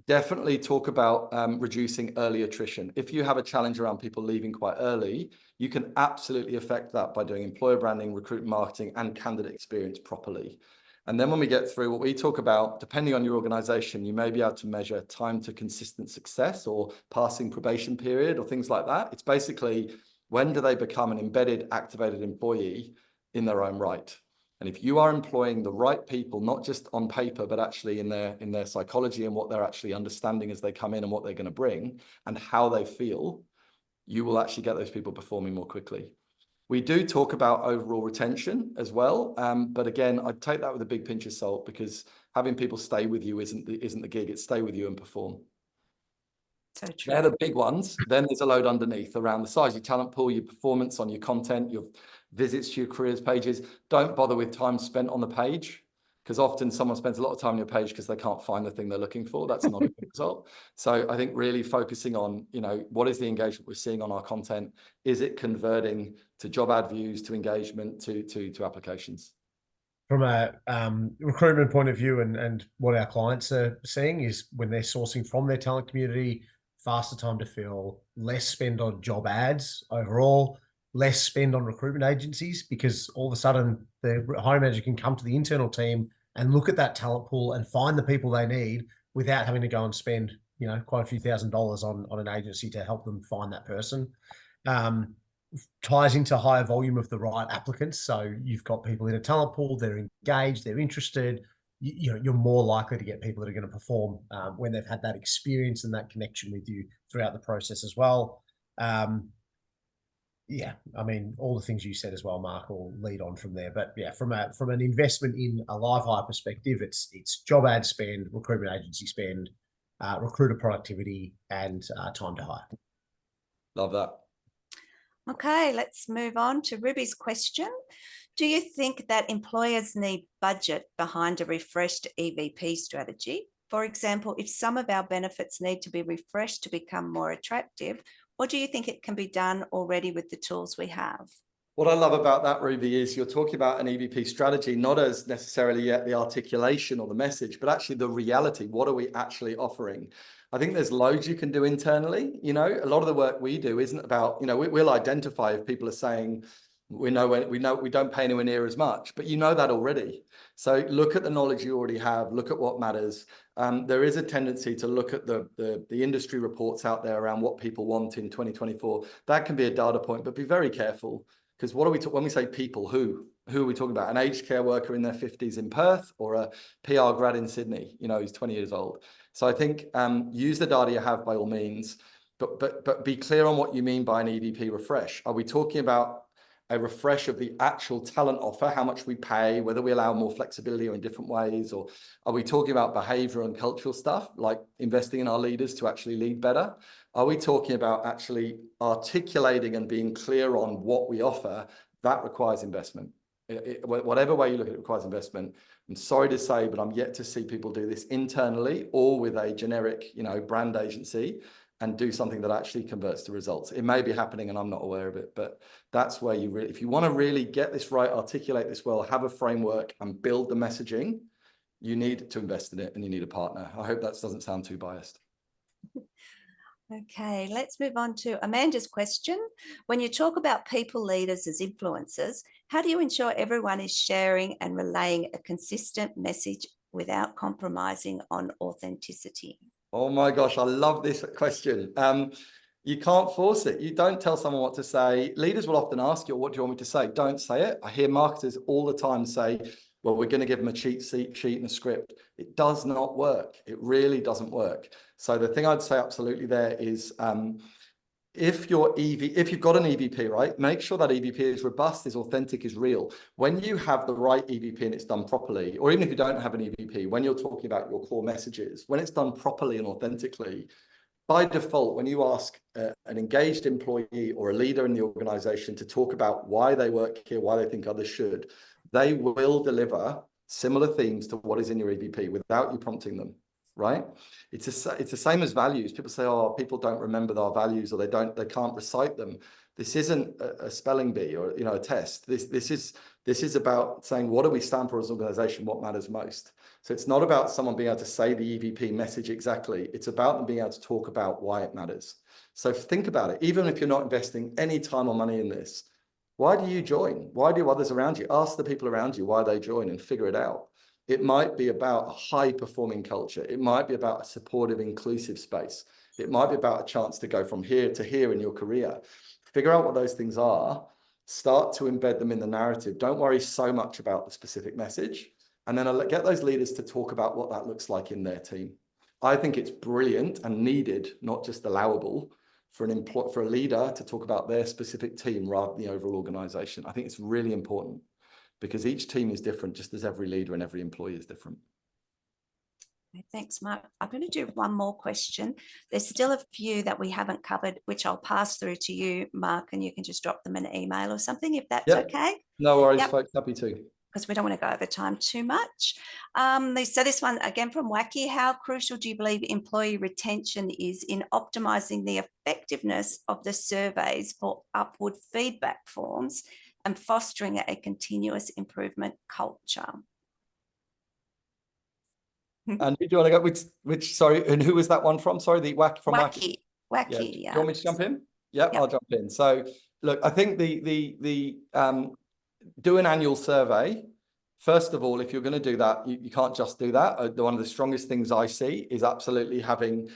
Definitely talk about reducing early attrition. If you have a challenge around people leaving quite early, you can absolutely affect that by doing employer branding, recruitment marketing, and candidate experience properly. And then when we get through what we talk about, depending on your organization, you may be able to measure time to consistent success or passing probation period or things like that. It's basically, when do they become an embedded, activated employee in their own right? And if you are employing the right people, not just on paper, but actually in their psychology and what they're actually understanding as they come in and what they're going to bring and how they feel, you will actually get those people performing more quickly. We do talk about overall retention as well. But again, I'd take that with a big pinch of salt, because having people stay with you isn't the gig. It's stay with you and perform. So true. They're the big ones. Then there's a load underneath around the size of your talent pool, your performance on your content, your visits to your careers pages. Don't bother with time spent on the page, because often someone spends a lot of time on your page because they can't find the thing they're looking for. That's not a good result. So I think really focusing on, what is the engagement we're seeing on our content? Is it converting to job ad views, to engagement, to applications? From a recruitment point of view, and what our clients are seeing is, when they're sourcing from their talent community, faster time to fill, less spend on job ads overall, less spend on recruitment agencies, because all of a sudden the hiring manager can come to the internal team and look at that talent pool and find the people they need without having to go and spend, quite a few $1,000s on an agency to help them find that person. Ties into higher volume of the right applicants. So you've got people in a talent pool, they're engaged, they're interested. You're more likely to get people that are going to perform when they've had that experience and that connection with you throughout the process as well. Yeah, I mean, all the things you said as well, Mark, will lead on from there. But yeah, from an investment in a LiveHire perspective, it's job ad spend, recruitment agency spend, recruiter productivity, and time to hire. Love that. Okay, let's move on to Ruby's question. Do you think that employers need budget behind a refreshed EVP strategy? For example, if some of our benefits need to be refreshed to become more attractive, or do you think it can be done already with the tools we have? What I love about that, Ruby, is you're talking about an EVP strategy, not as necessarily yet the articulation or the message, but actually the reality. What are we actually offering? I think there's loads you can do internally. A lot of the work we do isn't about, we'll identify if people are saying, we know we don't pay anywhere near as much, but that already. So look at the knowledge you already have, look at what matters. There is a tendency to look at the industry reports out there around what people want in 2024. That can be a data point, but be very careful, because what are we when we say people, who are we talking about? An aged care worker in their 50s in Perth, or a PR grad in Sydney, who's 20 years old? So I think use the data you have by all means, but be clear on what you mean by an EVP refresh. Are we talking about a refresh of the actual talent offer, how much we pay, whether we allow more flexibility or in different ways? Or are we talking about behavioral and cultural stuff, like investing in our leaders to actually lead better? Are we talking about actually articulating and being clear on what we offer? That requires investment. Whatever way you look at it, requires investment. I'm sorry to say, but I'm yet to see people do this internally or with a generic, brand agency, and do something that actually converts to results. It may be happening and I'm not aware of it, but that's where you really, if you want to really get this right, articulate this well, have a framework and build the messaging, you need to invest in it and you need a partner. I hope that doesn't sound too biased. Okay, let's move on to Amanda's question. When you talk about people leaders as influencers, how do you ensure everyone is sharing and relaying a consistent message without compromising on authenticity? Oh my gosh, I love this question. You can't force it. You don't tell someone what to say. Leaders will often ask you, what do you want me to say? Don't say it. I hear marketers all the time say, well, we're going to give them a cheat sheet and a script. It does not work. It really doesn't work. So the thing I'd say absolutely there is, if you've got an EVP, right, make sure that EVP is robust, is authentic, is real. When you have the right EVP and it's done properly, or even if you don't have an EVP, when you're talking about your core messages, when it's done properly and authentically, by default, when you ask an engaged employee or a leader in the organization to talk about why they work here, why they think others should, they will deliver similar themes to what is in your EVP without you prompting them, right? It's the same as values. People say, oh, people don't remember our values, or they can't recite them. This isn't a spelling bee or, you know, a test. This is about saying, what do we stand for as an organization? What matters most? So it's not about someone being able to say the EVP message exactly. It's about them being able to talk about why it matters. So think about it. Even if you're not investing any time or money in this, why do you join? Why do others around you? Ask the people around you why they join and figure it out. It might be about a high-performing culture. It might be about a supportive, inclusive space. It might be about a chance to go from here to here in your career. Figure out what those things are. Start to embed them in the narrative. Don't worry so much about the specific message. And then I'll get those leaders to talk about what that looks like in their team. I think it's brilliant and needed, not just allowable, for a leader to talk about their specific team rather than the overall organization. I think it's really important because each team is different, just as every leader and every employee is different. Thanks, Mark. I'm going to do one more question. There's still a few that we haven't covered, which I'll pass through to you, Mark, and you can just drop them an email or something if that's okay. No worries, folks. Happy to. Because we don't want to go over time too much. So this one, again from Wacky, how crucial do you believe employee retention is in optimizing the effectiveness of the surveys for upward feedback forms and fostering a continuous improvement culture? And do you want to go which sorry, and who was that one from? Sorry, the Wacky from Wacky. Wacky, yeah. Do you want me to jump in? Yep. I'll jump in. So look, I think the do an annual survey. First of all, if you're going to do that, you can't just do that. One of the strongest things I see is absolutely having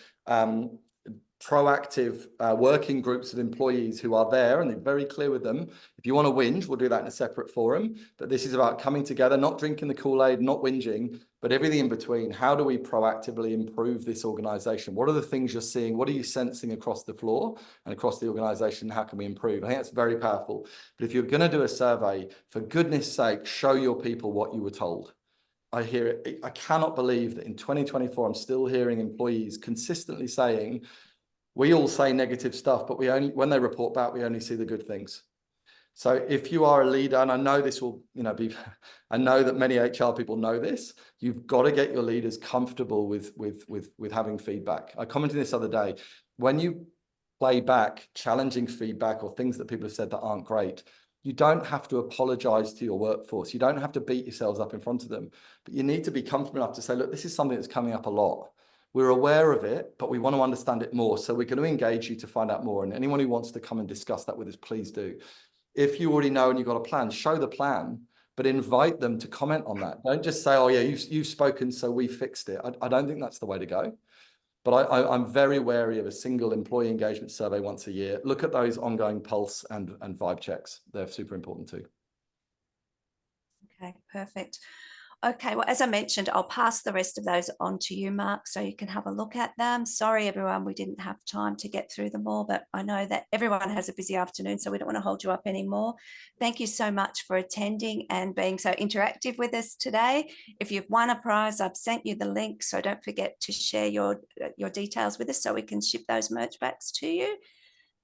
proactive working groups of employees who are there, and they're very clear with them. If you want to whinge, we'll do that in a separate forum. But this is about coming together, not drinking the Kool-Aid, not whinging, but everything in between. How do we proactively improve this organization? What are the things you're seeing? What are you sensing across the floor and across the organization? How can we improve? I think that's very powerful. But if you're going to do a survey, for goodness sake, show your people what you were told. I hear it. I cannot believe that in 2024, I'm still hearing employees consistently saying, we all say negative stuff, but when they report back, we only see the good things. So if you are a leader, and I know this will, I know that many HR people know this, you've got to get your leaders comfortable with having feedback. I commented this other day, when you play back challenging feedback or things that people have said that aren't great, you don't have to apologize to your workforce. You don't have to beat yourselves up in front of them, but you need to be comfortable enough to say, look, this is something that's coming up a lot. We're aware of it, but we want to understand it more. So we're going to engage you to find out more. And anyone who wants to come and discuss that with us, please do. If you already know and you've got a plan, show the plan, but invite them to comment on that. Don't just say, oh yeah, you've spoken, so we fixed it. I don't think that's the way to go. But I'm very wary of a single employee engagement survey once a year. Look at those ongoing pulse and vibe checks. They're super important too. Okay, perfect. Okay, well, as I mentioned, I'll pass the rest of those on to you, Mark, so you can have a look at them. Sorry, everyone, we didn't have time to get through them all, but I know that everyone has a busy afternoon, so we don't want to hold you up anymore. Thank you so much for attending and being so interactive with us today. If you've won a prize, I've sent you the link, so don't forget to share your details with us so we can ship those merch packs to you.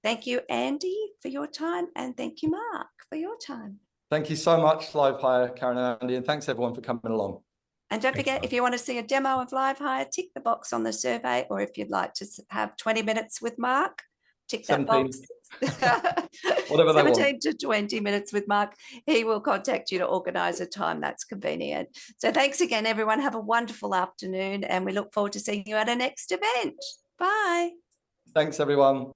Thank you, Andy, for your time, and thank you, Mark, for your time. Thank you so much, LiveHire, Karen and Andy, and thanks everyone for coming along. And don't forget, if you want to see a demo of LiveHire, tick the box on the survey, or if you'd like to have 20 minutes with Mark, tick that box. Whatever they want. 17 to 20 minutes with Mark. He will contact you to organise a time that's convenient. So thanks again, everyone. Have a wonderful afternoon, and we look forward to seeing you at our next event. Bye. Thanks, everyone.